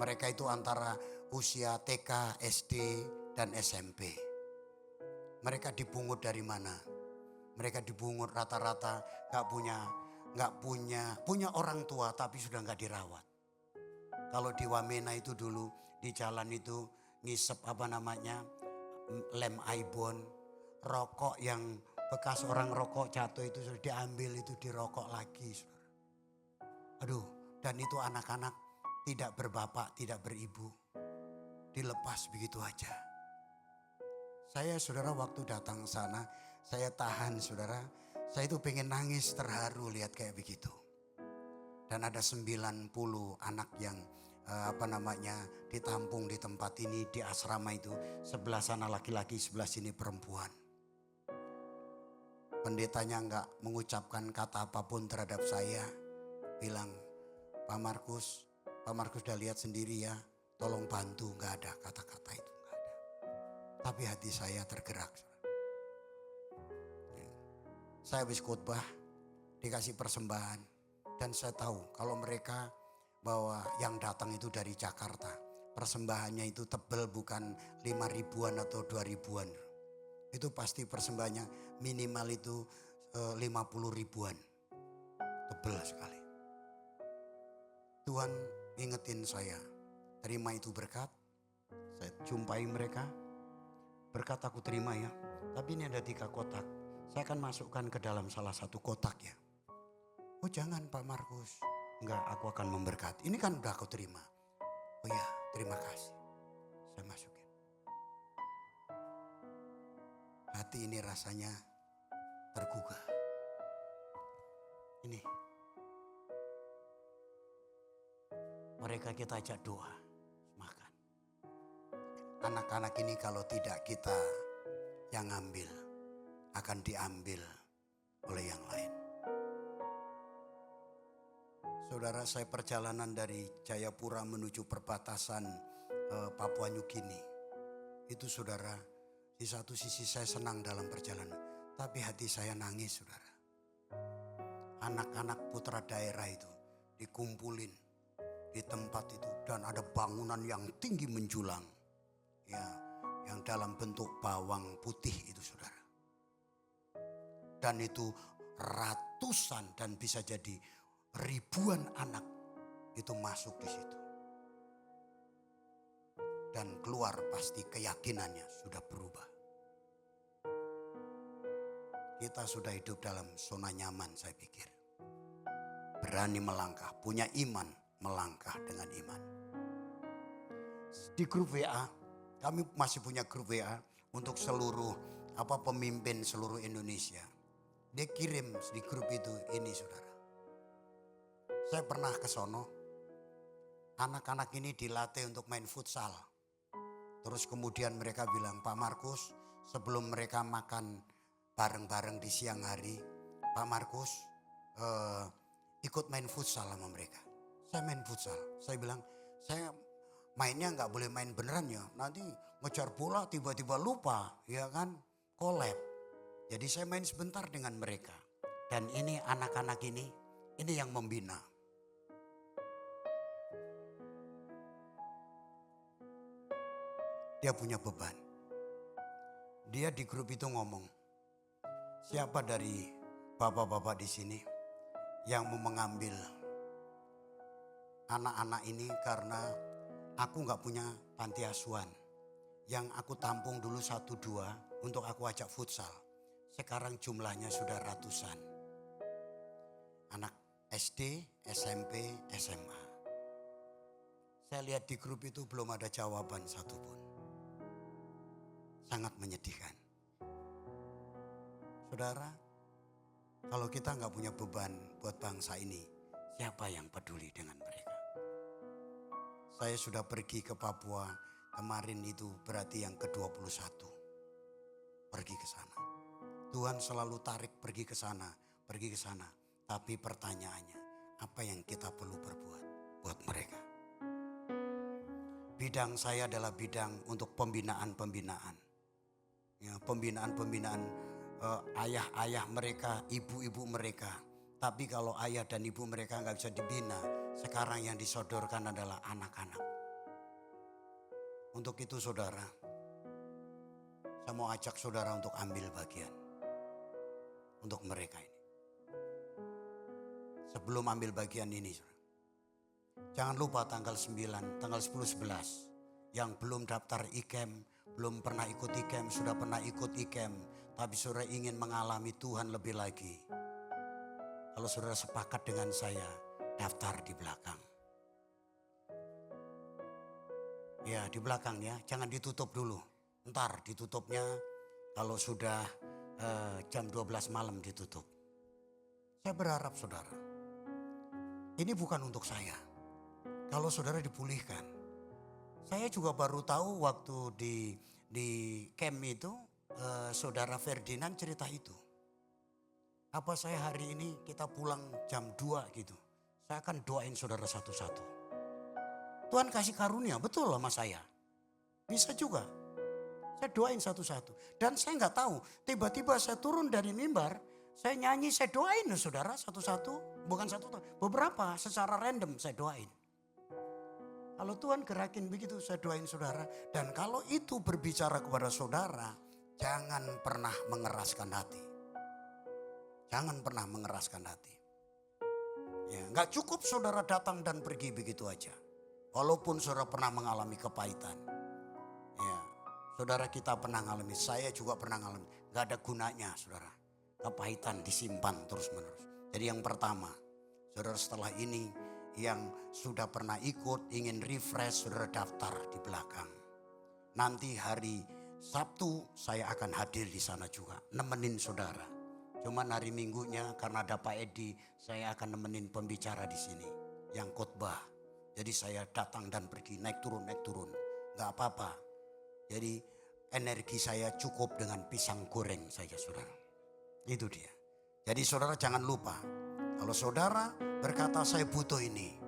Mereka itu antara usia TK, SD, dan SMP. Mereka dipungut dari mana? Mereka dipungut rata-rata nggak punya orang tua tapi sudah nggak dirawat. Kalau di Wamena itu dulu di jalan itu ngisep lem Aibon, rokok yang bekas orang rokok jatuh itu sudah diambil, itu dirokok lagi, saudara. Aduh, dan itu anak-anak tidak berbapak, tidak beribu, dilepas begitu aja. Saya, saudara, waktu datang sana, saya tahan, saudara. Saya itu pengen nangis terharu lihat kayak begitu. Dan ada 90 anak yang ditampung di tempat ini, di asrama itu. Sebelah sana laki-laki, sebelah sini perempuan. Pendetanya enggak mengucapkan kata apapun terhadap saya. Bilang, Pak Markus udah lihat sendiri ya, tolong bantu. Enggak ada kata-kata itu, enggak ada. Tapi hati saya tergerak. Saya habis khotbah, dikasih persembahan. Dan saya tahu kalau mereka bahwa yang datang itu dari Jakarta. Persembahannya itu tebel, bukan 5 ribuan atau 2 ribuan. Itu pasti persembahannya minimal itu 50 ribuan. Tebel sekali. Tuhan ingetin saya, terima itu berkat. Saya jumpai mereka. Berkat aku terima ya. Tapi ini ada 3 kotak. Saya akan masukkan ke dalam salah satu kotak ya. Oh jangan Pak Markus. Enggak, aku akan memberkati. Ini kan udah aku terima. Oh ya, terima kasih. Saya masukin. Hati ini rasanya tergugah. Ini. Mereka kita ajak doa, makan. Anak-anak ini kalau tidak kita yang ambil, akan diambil oleh yang lain. Saudara, saya perjalanan dari Jayapura menuju perbatasan Papua New Guinea. Itu, saudara, di satu sisi saya senang dalam perjalanan, tapi hati saya nangis, saudara. Anak-anak putra daerah itu dikumpulin di tempat itu dan ada bangunan yang tinggi menjulang, ya, yang dalam bentuk bawang putih itu, saudara. Dan itu ratusan dan bisa jadi ribuan anak itu masuk di situ. Dan keluar pasti keyakinannya sudah berubah. Kita sudah hidup dalam zona nyaman, saya pikir. Berani melangkah, punya iman, melangkah dengan iman. Di grup WA, kami masih punya grup WA untuk seluruh pemimpin seluruh Indonesia. Dia kirim di grup itu, ini saudara. Saya pernah ke sono. Anak-anak ini dilatih untuk main futsal. Terus kemudian mereka bilang, Pak Markus, sebelum mereka makan bareng-bareng di siang hari, Pak Markus ikut main futsal sama mereka. Saya main futsal. Saya bilang, saya mainnya nggak boleh main beneran ya. Nanti ngejar bola tiba-tiba lupa, ya kan, collab. Jadi saya main sebentar dengan mereka. Dan ini anak-anak ini yang membina. Dia punya beban. Dia di grup itu ngomong, siapa dari bapak-bapak di sini yang mau mengambil anak-anak ini karena aku nggak punya panti asuhan. Yang aku tampung dulu 1-2 untuk aku ajak futsal. Sekarang jumlahnya sudah ratusan. Anak SD, SMP, SMA. Saya lihat di grup itu belum ada jawaban satupun. Sangat menyedihkan. Saudara, kalau kita nggak punya beban buat bangsa ini, siapa yang peduli dengan mereka? Saya sudah pergi ke Papua kemarin, itu berarti yang ke-21. pergi ke sana. Tuhan selalu tarik pergi ke sana, pergi ke sana. Tapi pertanyaannya, apa yang kita perlu berbuat buat mereka? Bidang saya adalah bidang untuk pembinaan-pembinaan. Ya, pembinaan-pembinaan ayah-ayah mereka, ibu-ibu mereka. Tapi kalau ayah dan ibu mereka nggak bisa dibina, sekarang yang disodorkan adalah anak-anak. Untuk itu saudara, saya mau ajak saudara untuk ambil bagian untuk mereka ini. Sebelum ambil bagian ini, saudara, jangan lupa tanggal 9, tanggal 10, 11. Yang belum daftar IKEM, belum pernah ikut IKEM, sudah pernah ikut IKEM. Tapi saudara ingin mengalami Tuhan lebih lagi. Kalau saudara sepakat dengan saya, daftar di belakang. Ya di belakang ya, jangan ditutup dulu. Ntar ditutupnya kalau sudah jam 12 malam ditutup. Saya berharap saudara, ini bukan untuk saya. Kalau saudara dipulihkan. Saya juga baru tahu waktu di camp itu saudara Ferdinand cerita itu. Apa saya hari ini kita pulang jam 2 gitu. Saya akan doain saudara satu-satu. Tuhan kasih karunia, betul sama saya. Bisa juga. Saya doain satu-satu. Dan saya nggak tahu, tiba-tiba saya turun dari mimbar, saya nyanyi, saya doain saudara satu-satu. Bukan satu, beberapa secara random saya doain. Kalau Tuhan gerakin begitu, saya doain saudara. Dan kalau itu berbicara kepada saudara, jangan pernah mengeraskan hati. Jangan pernah mengeraskan hati. Ya, nggak cukup saudara datang dan pergi begitu aja. Walaupun saudara pernah mengalami kepahitan. Ya, saudara kita pernah mengalami, saya juga pernah mengalami. Nggak ada gunanya saudara. Kepahitan disimpan terus menerus. Jadi yang pertama, saudara setelah ini yang sudah pernah ikut, ingin refresh, saudara daftar di belakang. Nanti hari Sabtu saya akan hadir di sana juga, nemenin saudara. Cuman hari Minggunya karena ada Pak Edi, saya akan nemenin pembicara di sini yang khotbah. Jadi saya datang dan pergi, naik turun, nggak apa-apa. Jadi energi saya cukup dengan pisang goreng saja saudara. Itu dia. Jadi saudara jangan lupa, kalau saudara berkata saya butuh ini.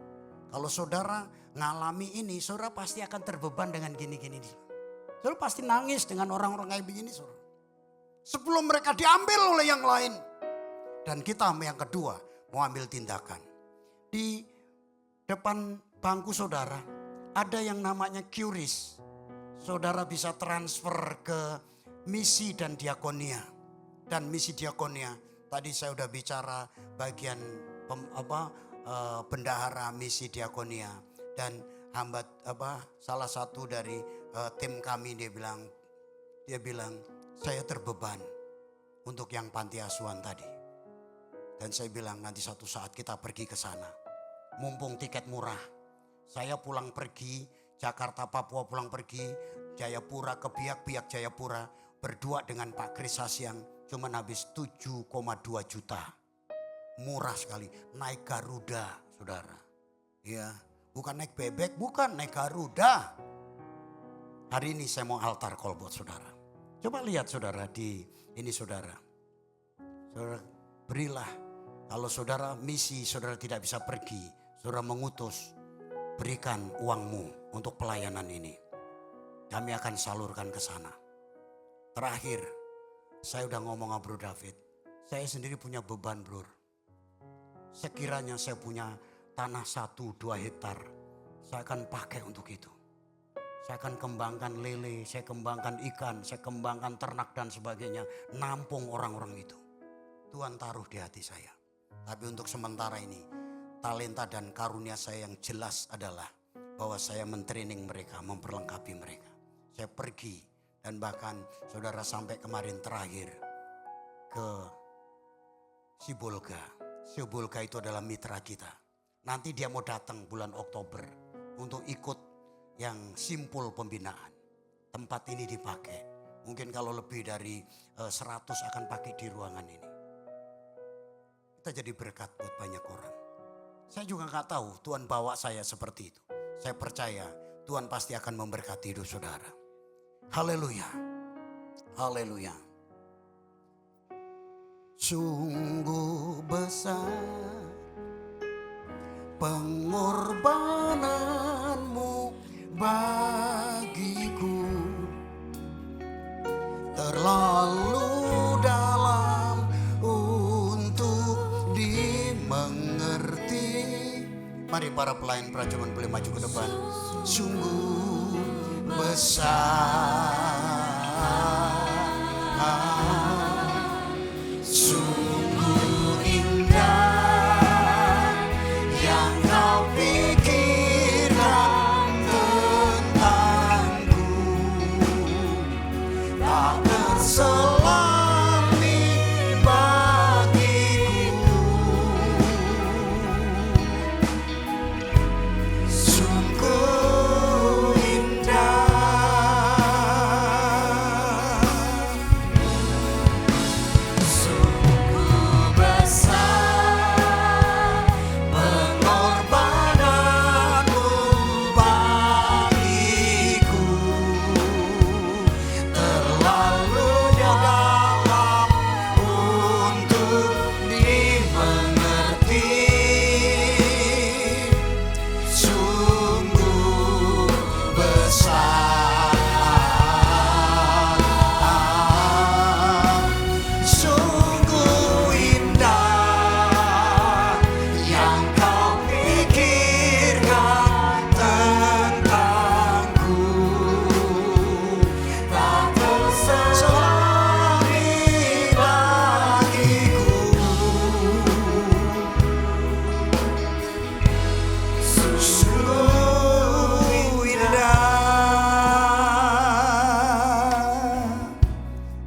Kalau saudara ngalami ini, saudara pasti akan terbeban dengan gini-gini. Saudara pasti nangis dengan orang-orang kayak begini saudara. Sebelum mereka diambil oleh yang lain. Dan kita yang kedua mau ambil tindakan. Di depan bangku saudara ada yang namanya QRIS. Saudara bisa transfer ke misi dan diakonia. Dan misi diakonia, tadi saya udah bicara bagian bendahara misi diakonia. Dan salah satu dari tim kami dia bilang saya terbeban untuk yang panti asuhan tadi. Dan saya bilang nanti satu saat kita pergi ke sana. Mumpung tiket murah. Saya pulang pergi, Jakarta Papua pulang pergi, Jayapura ke Biak Jayapura. Berdua dengan Pak Kris Hasyang cuman habis 7,2 juta. Murah sekali, naik Garuda saudara. Ya, bukan naik bebek, bukan naik Garuda. Hari ini saya mau altar call buat saudara. Coba lihat saudara di ini saudara. Saudara berilah, kalau saudara misi saudara tidak bisa pergi, saudara mengutus, berikan uangmu untuk pelayanan ini. Kami akan salurkan ke sana. Terakhir, saya udah ngomong sama Bro David, saya sendiri punya beban bro. Sekiranya saya punya tanah 1-2 hektar, saya akan pakai untuk itu. Saya akan kembangkan lele, saya kembangkan ikan, saya kembangkan ternak dan sebagainya. Nampung orang-orang itu. Tuhan taruh di hati saya. Tapi untuk sementara ini, talenta dan karunia saya yang jelas adalah bahwa saya mentraining mereka, memperlengkapi mereka. Saya pergi dan bahkan saudara sampai kemarin terakhir ke Sibolga. Sibolga itu adalah mitra kita. Nanti dia mau datang bulan Oktober untuk ikut yang simpul pembinaan. Tempat ini dipakai. Mungkin kalau lebih dari 100 akan pakai di ruangan ini. Kita jadi berkat buat banyak orang. Saya juga gak tahu Tuhan bawa saya seperti itu. Saya percaya Tuhan pasti akan memberkati hidup saudara. Haleluya. Haleluya. Sungguh besar pengorbananmu bagiku, terlalu dalam untuk dimengerti. Mari para pelayan perajaman boleh maju ke depan. Sungguh besar, sungguh indah yang kau pikirkan tentangku, tak terselami bagiku. Sungguh indah, sungguh besar pengorbananmu bagiku, terlalu dalam untuk dimengerti. Sungguh besar, sungguh indah yang kau pikirkan tentangku, tak terselami bagiku. Sungguh indah.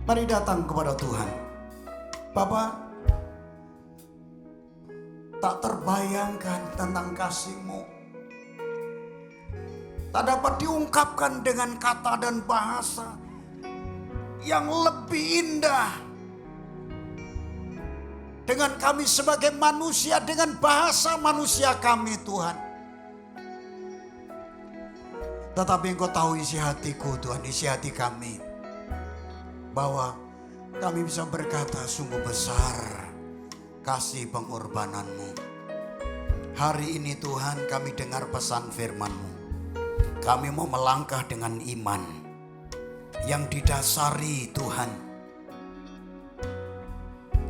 Mari datang kepada Tuhan. Bapa, tak terbayangkan tentang kasih-Mu. Tak dapat diungkapkan dengan kata dan bahasa yang lebih indah. Dengan kami sebagai manusia, dengan bahasa manusia kami Tuhan. Tetapi Engkau tahu isi hatiku Tuhan, isi hati kami. Bahwa kami bisa berkata sungguh besar kasih pengorbanan-Mu. Hari ini Tuhan kami dengar pesan firman-Mu. Kami mau melangkah dengan iman yang didasari Tuhan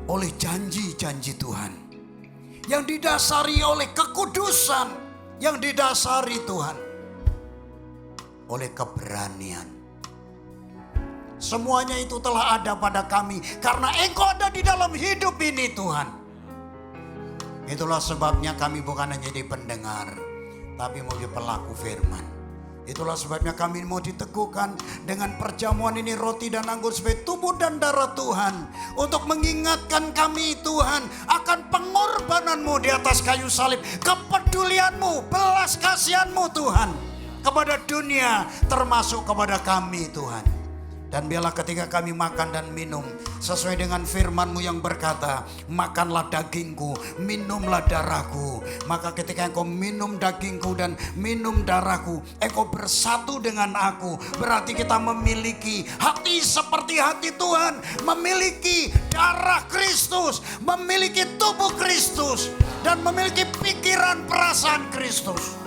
oleh janji-janji Tuhan, yang didasari oleh kekudusan, yang didasari Tuhan oleh keberanian. Semuanya itu telah ada pada kami karena Engkau ada di dalam hidup ini Tuhan. Itulah sebabnya kami bukan hanya jadi pendengar, tapi mau jadi pelaku firman. Itulah sebabnya kami mau diteguhkan dengan perjamuan ini, roti dan anggur sebagai tubuh dan darah Tuhan. Untuk mengingatkan kami Tuhan akan pengorbanan-Mu di atas kayu salib. Kepedulian-Mu, belas kasihan-Mu Tuhan kepada dunia termasuk kepada kami Tuhan. Dan biarlah ketika kami makan dan minum sesuai dengan firman-Mu yang berkata, makanlah dagingku, minumlah darahku. Maka ketika engkau minum dagingku dan minum darahku, engkau bersatu dengan aku. Berarti kita memiliki hati seperti hati Tuhan, memiliki darah Kristus, memiliki tubuh Kristus, dan memiliki pikiran perasaan Kristus.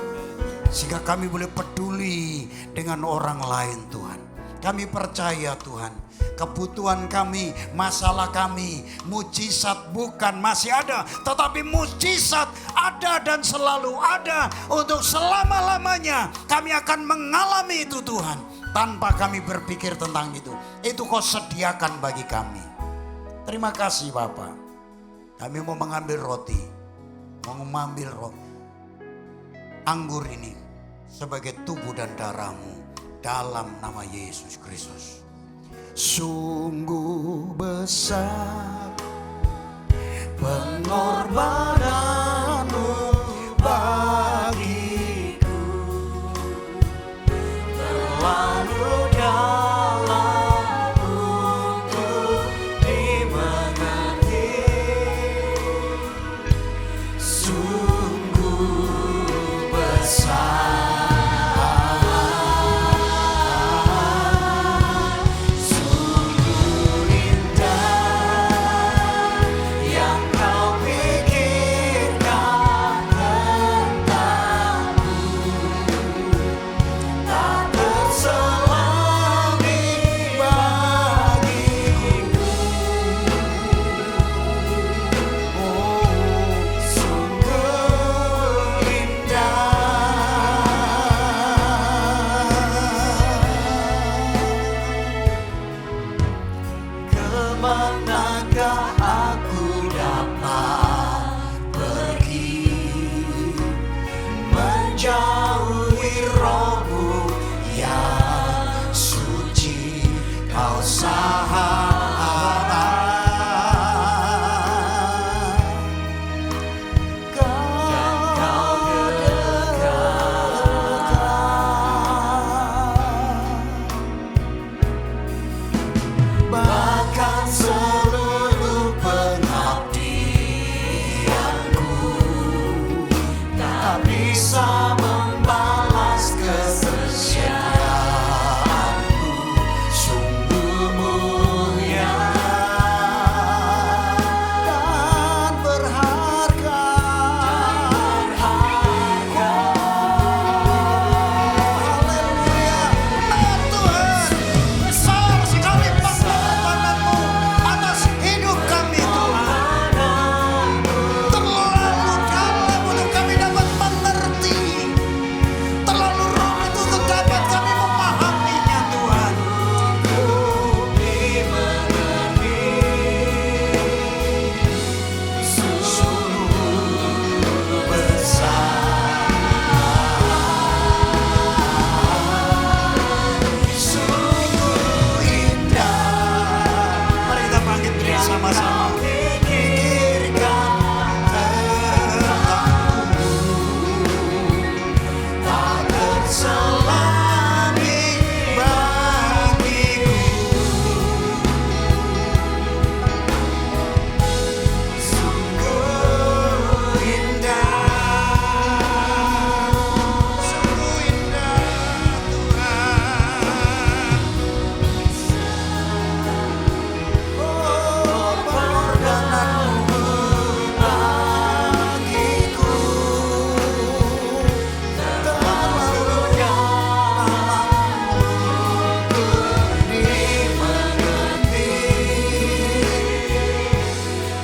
Sehingga kami boleh peduli dengan orang lain Tuhan. Kami percaya Tuhan, kebutuhan kami, masalah kami, mujizat bukan masih ada, tetapi mujizat ada dan selalu ada untuk selama-lamanya. Kami akan mengalami itu Tuhan, tanpa kami berpikir tentang itu. Itu Kau sediakan bagi kami. Terima kasih Bapa. Kami mau mengambil roti, mau mengambil anggur ini sebagai tubuh dan darah-Mu. Dalam nama Yesus Kristus. Sungguh besar pengorbanan-Mu bagiku, terlalu dalam untuk dimengerti. Sungguh besar kemanakah aku dapat pergi, menjauhi rohmu yang suci, kau sahabat. Bahkan seluruh pengabdianku tak bisa membalas kesetiaanmu, sungguh mulia dan berharga. Haleluya. Tuhan, besar sekali pengorbananmu atas hidup kami Tuhan. Terlalu dalam untuk kami dapat mengerti, terlalu rumit untuk dapat kami memahaminya Tuhan. Sungguh besar, sungguh indah. Mari kita bangkit bersama-sama. Pikirkan tentangmu, tak terselami bagiku. Sungguh indah, sungguh indah Tuhan. Oh, pengorbananmu bagiku terlalu dalam untuk dimengerti.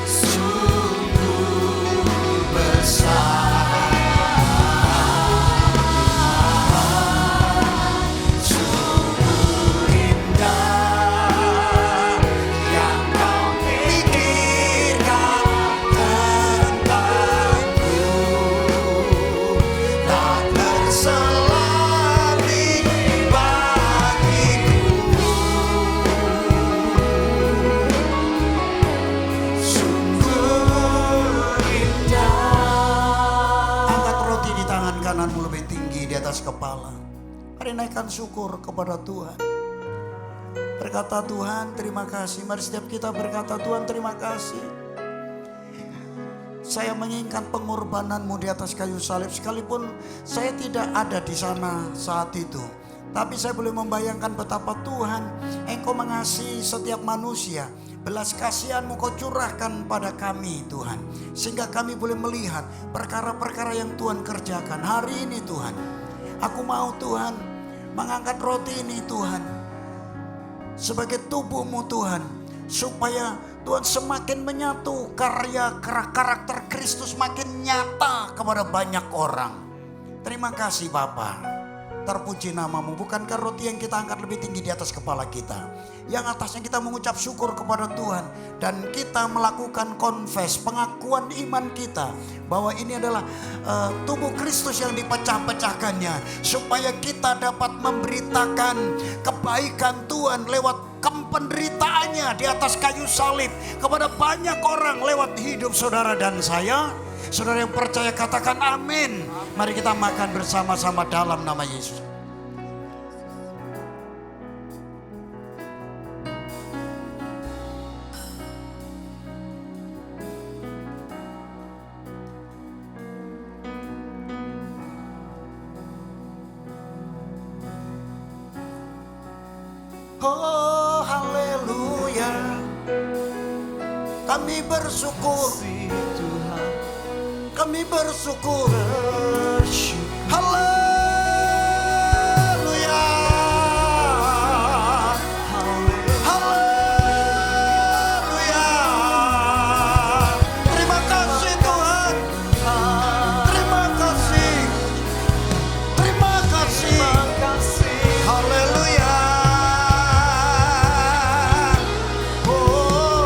Sungguh besar, sungguh indah yang kau pikirkan tentangku, tak terselami bagiku. Sungguh indah. Angkat roti di tangan kananmu lebih tinggi di atas kepala. Mari naikkan syukur kepada Tuhan. Berkata Tuhan terima kasih. Mari setiap kita berkata Tuhan terima kasih. Saya menginginkan pengorbananmu di atas kayu salib. Sekalipun saya tidak ada di sana saat itu, tapi saya boleh membayangkan betapa Tuhan Engkau mengasihi setiap manusia. Belas kasihanmu Kau curahkan pada kami Tuhan, sehingga kami boleh melihat perkara-perkara yang Tuhan kerjakan. Hari ini Tuhan, aku mau Tuhan mengangkat roti ini Tuhan sebagai tubuhmu Tuhan, supaya Tuhan semakin menyatu, karya karakter Kristus makin nyata kepada banyak orang. Terima kasih Bapa. Terpuji namamu. Bukankah roti yang kita angkat lebih tinggi di atas kepala kita, yang atasnya kita mengucap syukur kepada Tuhan, dan kita melakukan confess, pengakuan iman kita bahwa ini adalah tubuh Kristus yang dipecah-pecahkannya, supaya kita dapat memberitakan kebaikan Tuhan lewat penderitaannya di atas kayu salib kepada banyak orang lewat hidup saudara dan saya. Saudara yang percaya katakan amin. Mari kita makan bersama-sama dalam nama Yesus. Oh haleluya, kami bersyukur, kami bersyukur. Haleluya, haleluya. Terima kasih Tuhan, terima kasih, terima kasih. Haleluya. Oh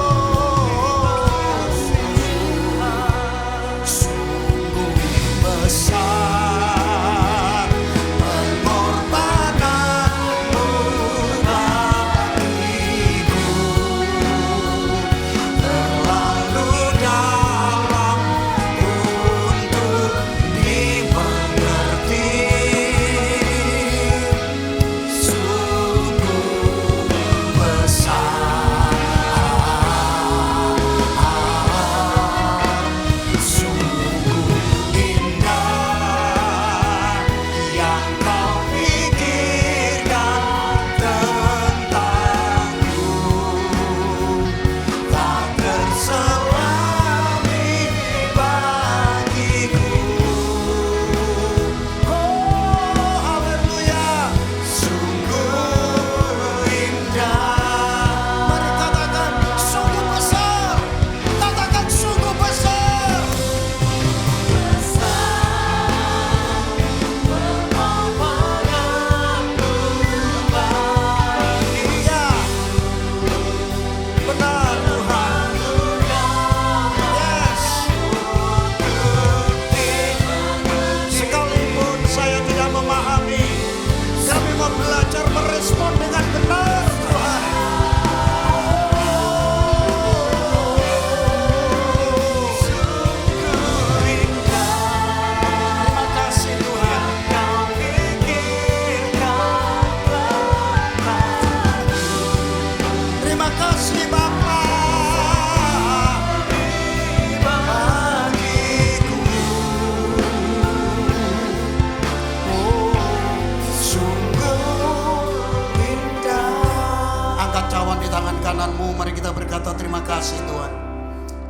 terima kasih Tuhan.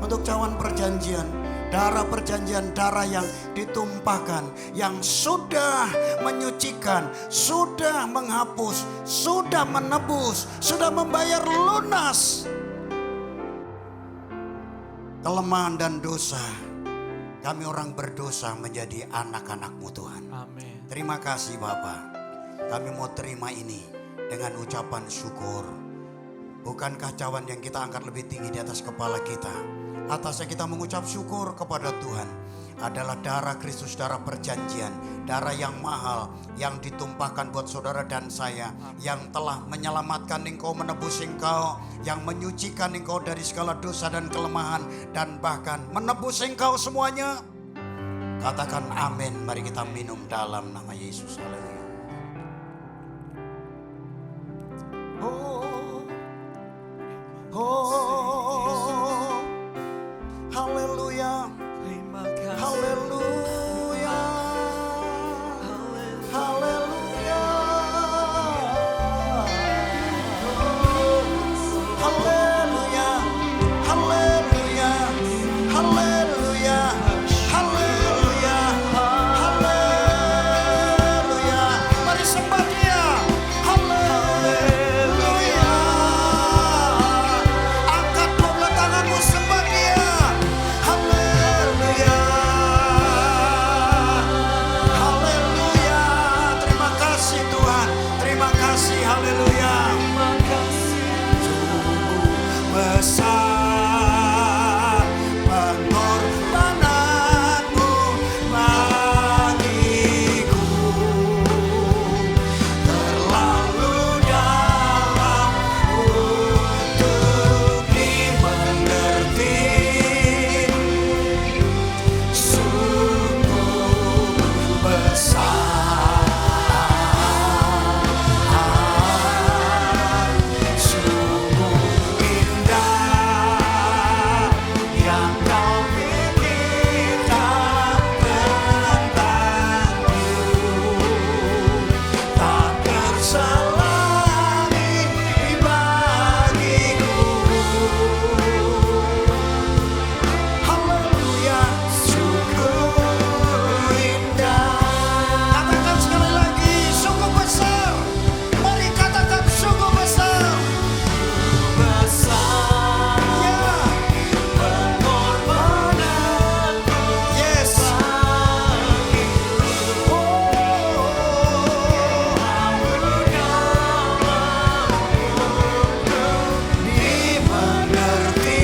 Untuk cawan perjanjian, darah perjanjian, darah yang ditumpahkan, yang sudah menyucikan, sudah menghapus, sudah menebus, sudah membayar lunas kelemahan dan dosa. Kami orang berdosa menjadi anak-anak-Mu Tuhan. Amin. Terima kasih Bapa. Kami mau terima ini dengan ucapan syukur. Bukankah cawan yang kita angkat lebih tinggi di atas kepala kita? Atasnya kita mengucap syukur kepada Tuhan. Adalah darah Kristus, darah perjanjian, darah yang mahal yang ditumpahkan buat saudara dan saya, yang telah menyelamatkan engkau, menebus engkau, yang menyucikan engkau dari segala dosa dan kelemahan, dan bahkan menebus engkau semuanya. Katakan amin. Mari kita minum dalam nama Yesus. Haleluya. Oh, haleluya. Terima kasih. Haleluya. Haleluya. Haleluya. Haleluya. Haleluya. Haleluya. Haleluya. Mari sembah Dia. Haleluya. Angkat kedua tanganmu, sembah Dia. Haleluya. Haleluya. Terima kasih Tuhan. Terima kasih. Haleluya. Sungguh besar pengorbananmu bagiku, terlalu dalam untuk dimengerti. Sungguh besar, sungguh indah yang kau pikirkan tentangku, tak tersalangi bagiku. Haleluya, sungguh indah. Katakan sekali lagi, sungguh besar. Mari katakan sungguh besar. Besar, ya, pengorbananmu. Yes. Dimengerti.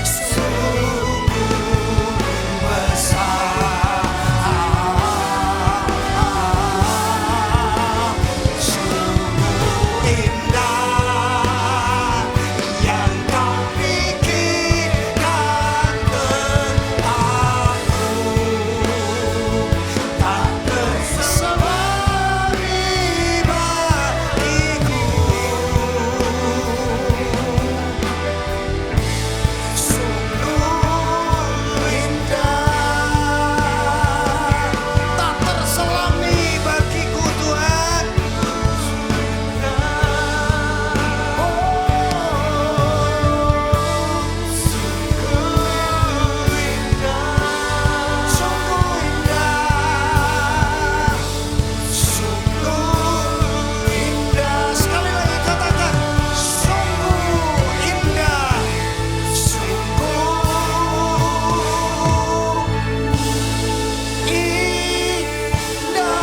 Sungguh besar, sungguh indah yang kau pikirkan tentangku, tak tersalangi bagiku. Sungguh indah, tak terselami bagiku Tuhan. Sungguh indah, sungguh indah. Sekali lagi katakan, sungguh indah, sungguh indah.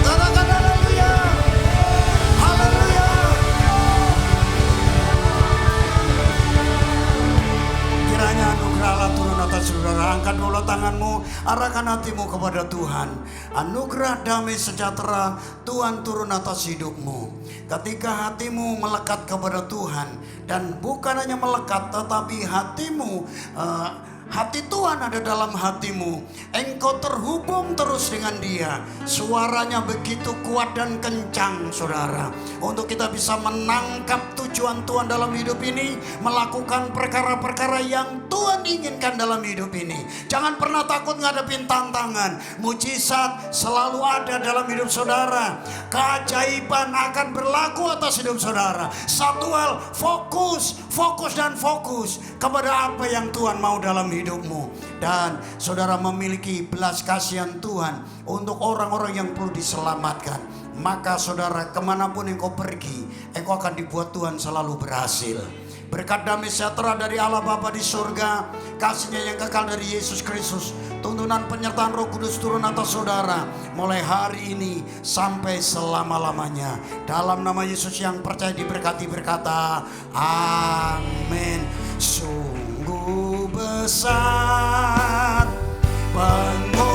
Katakan haleluya. Haleluya. Kiranya anugerah Allah turun atas saudara. Angkat dulu tanganmu, arahkan hatimu kepada Tuhan. Anugerah damai sejahtera Tuhan turun atas hidupmu. Ketika hatimu melekat kepada Tuhan, dan bukan hanya melekat, tetapi hatimu Hati Tuhan ada dalam hatimu. Engkau terhubung terus dengan Dia. Suaranya begitu kuat dan kencang, saudara. Untuk kita bisa menangkap tujuan Tuhan dalam hidup ini. Melakukan perkara-perkara yang Tuhan inginkan dalam hidup ini. Jangan pernah takut ngadepin tantangan. Mujizat selalu ada dalam hidup saudara. Keajaiban akan berlaku atas hidup saudara. Satu hal, fokus dan fokus kepada apa yang Tuhan mau dalam hidupmu. Dan saudara memiliki belas kasihan Tuhan untuk orang-orang yang perlu diselamatkan. Maka saudara, kemanapun engkau pergi, engkau akan dibuat Tuhan selalu berhasil. Berkat damai sejahtera dari Allah Bapa di surga, kasihnya yang kekal dari Yesus Kristus, tuntunan penyertaan Roh Kudus turun atas saudara mulai hari ini sampai selama-lamanya. Dalam nama Yesus yang percaya diberkati berkata, amin. Sungguh besar pengorbanan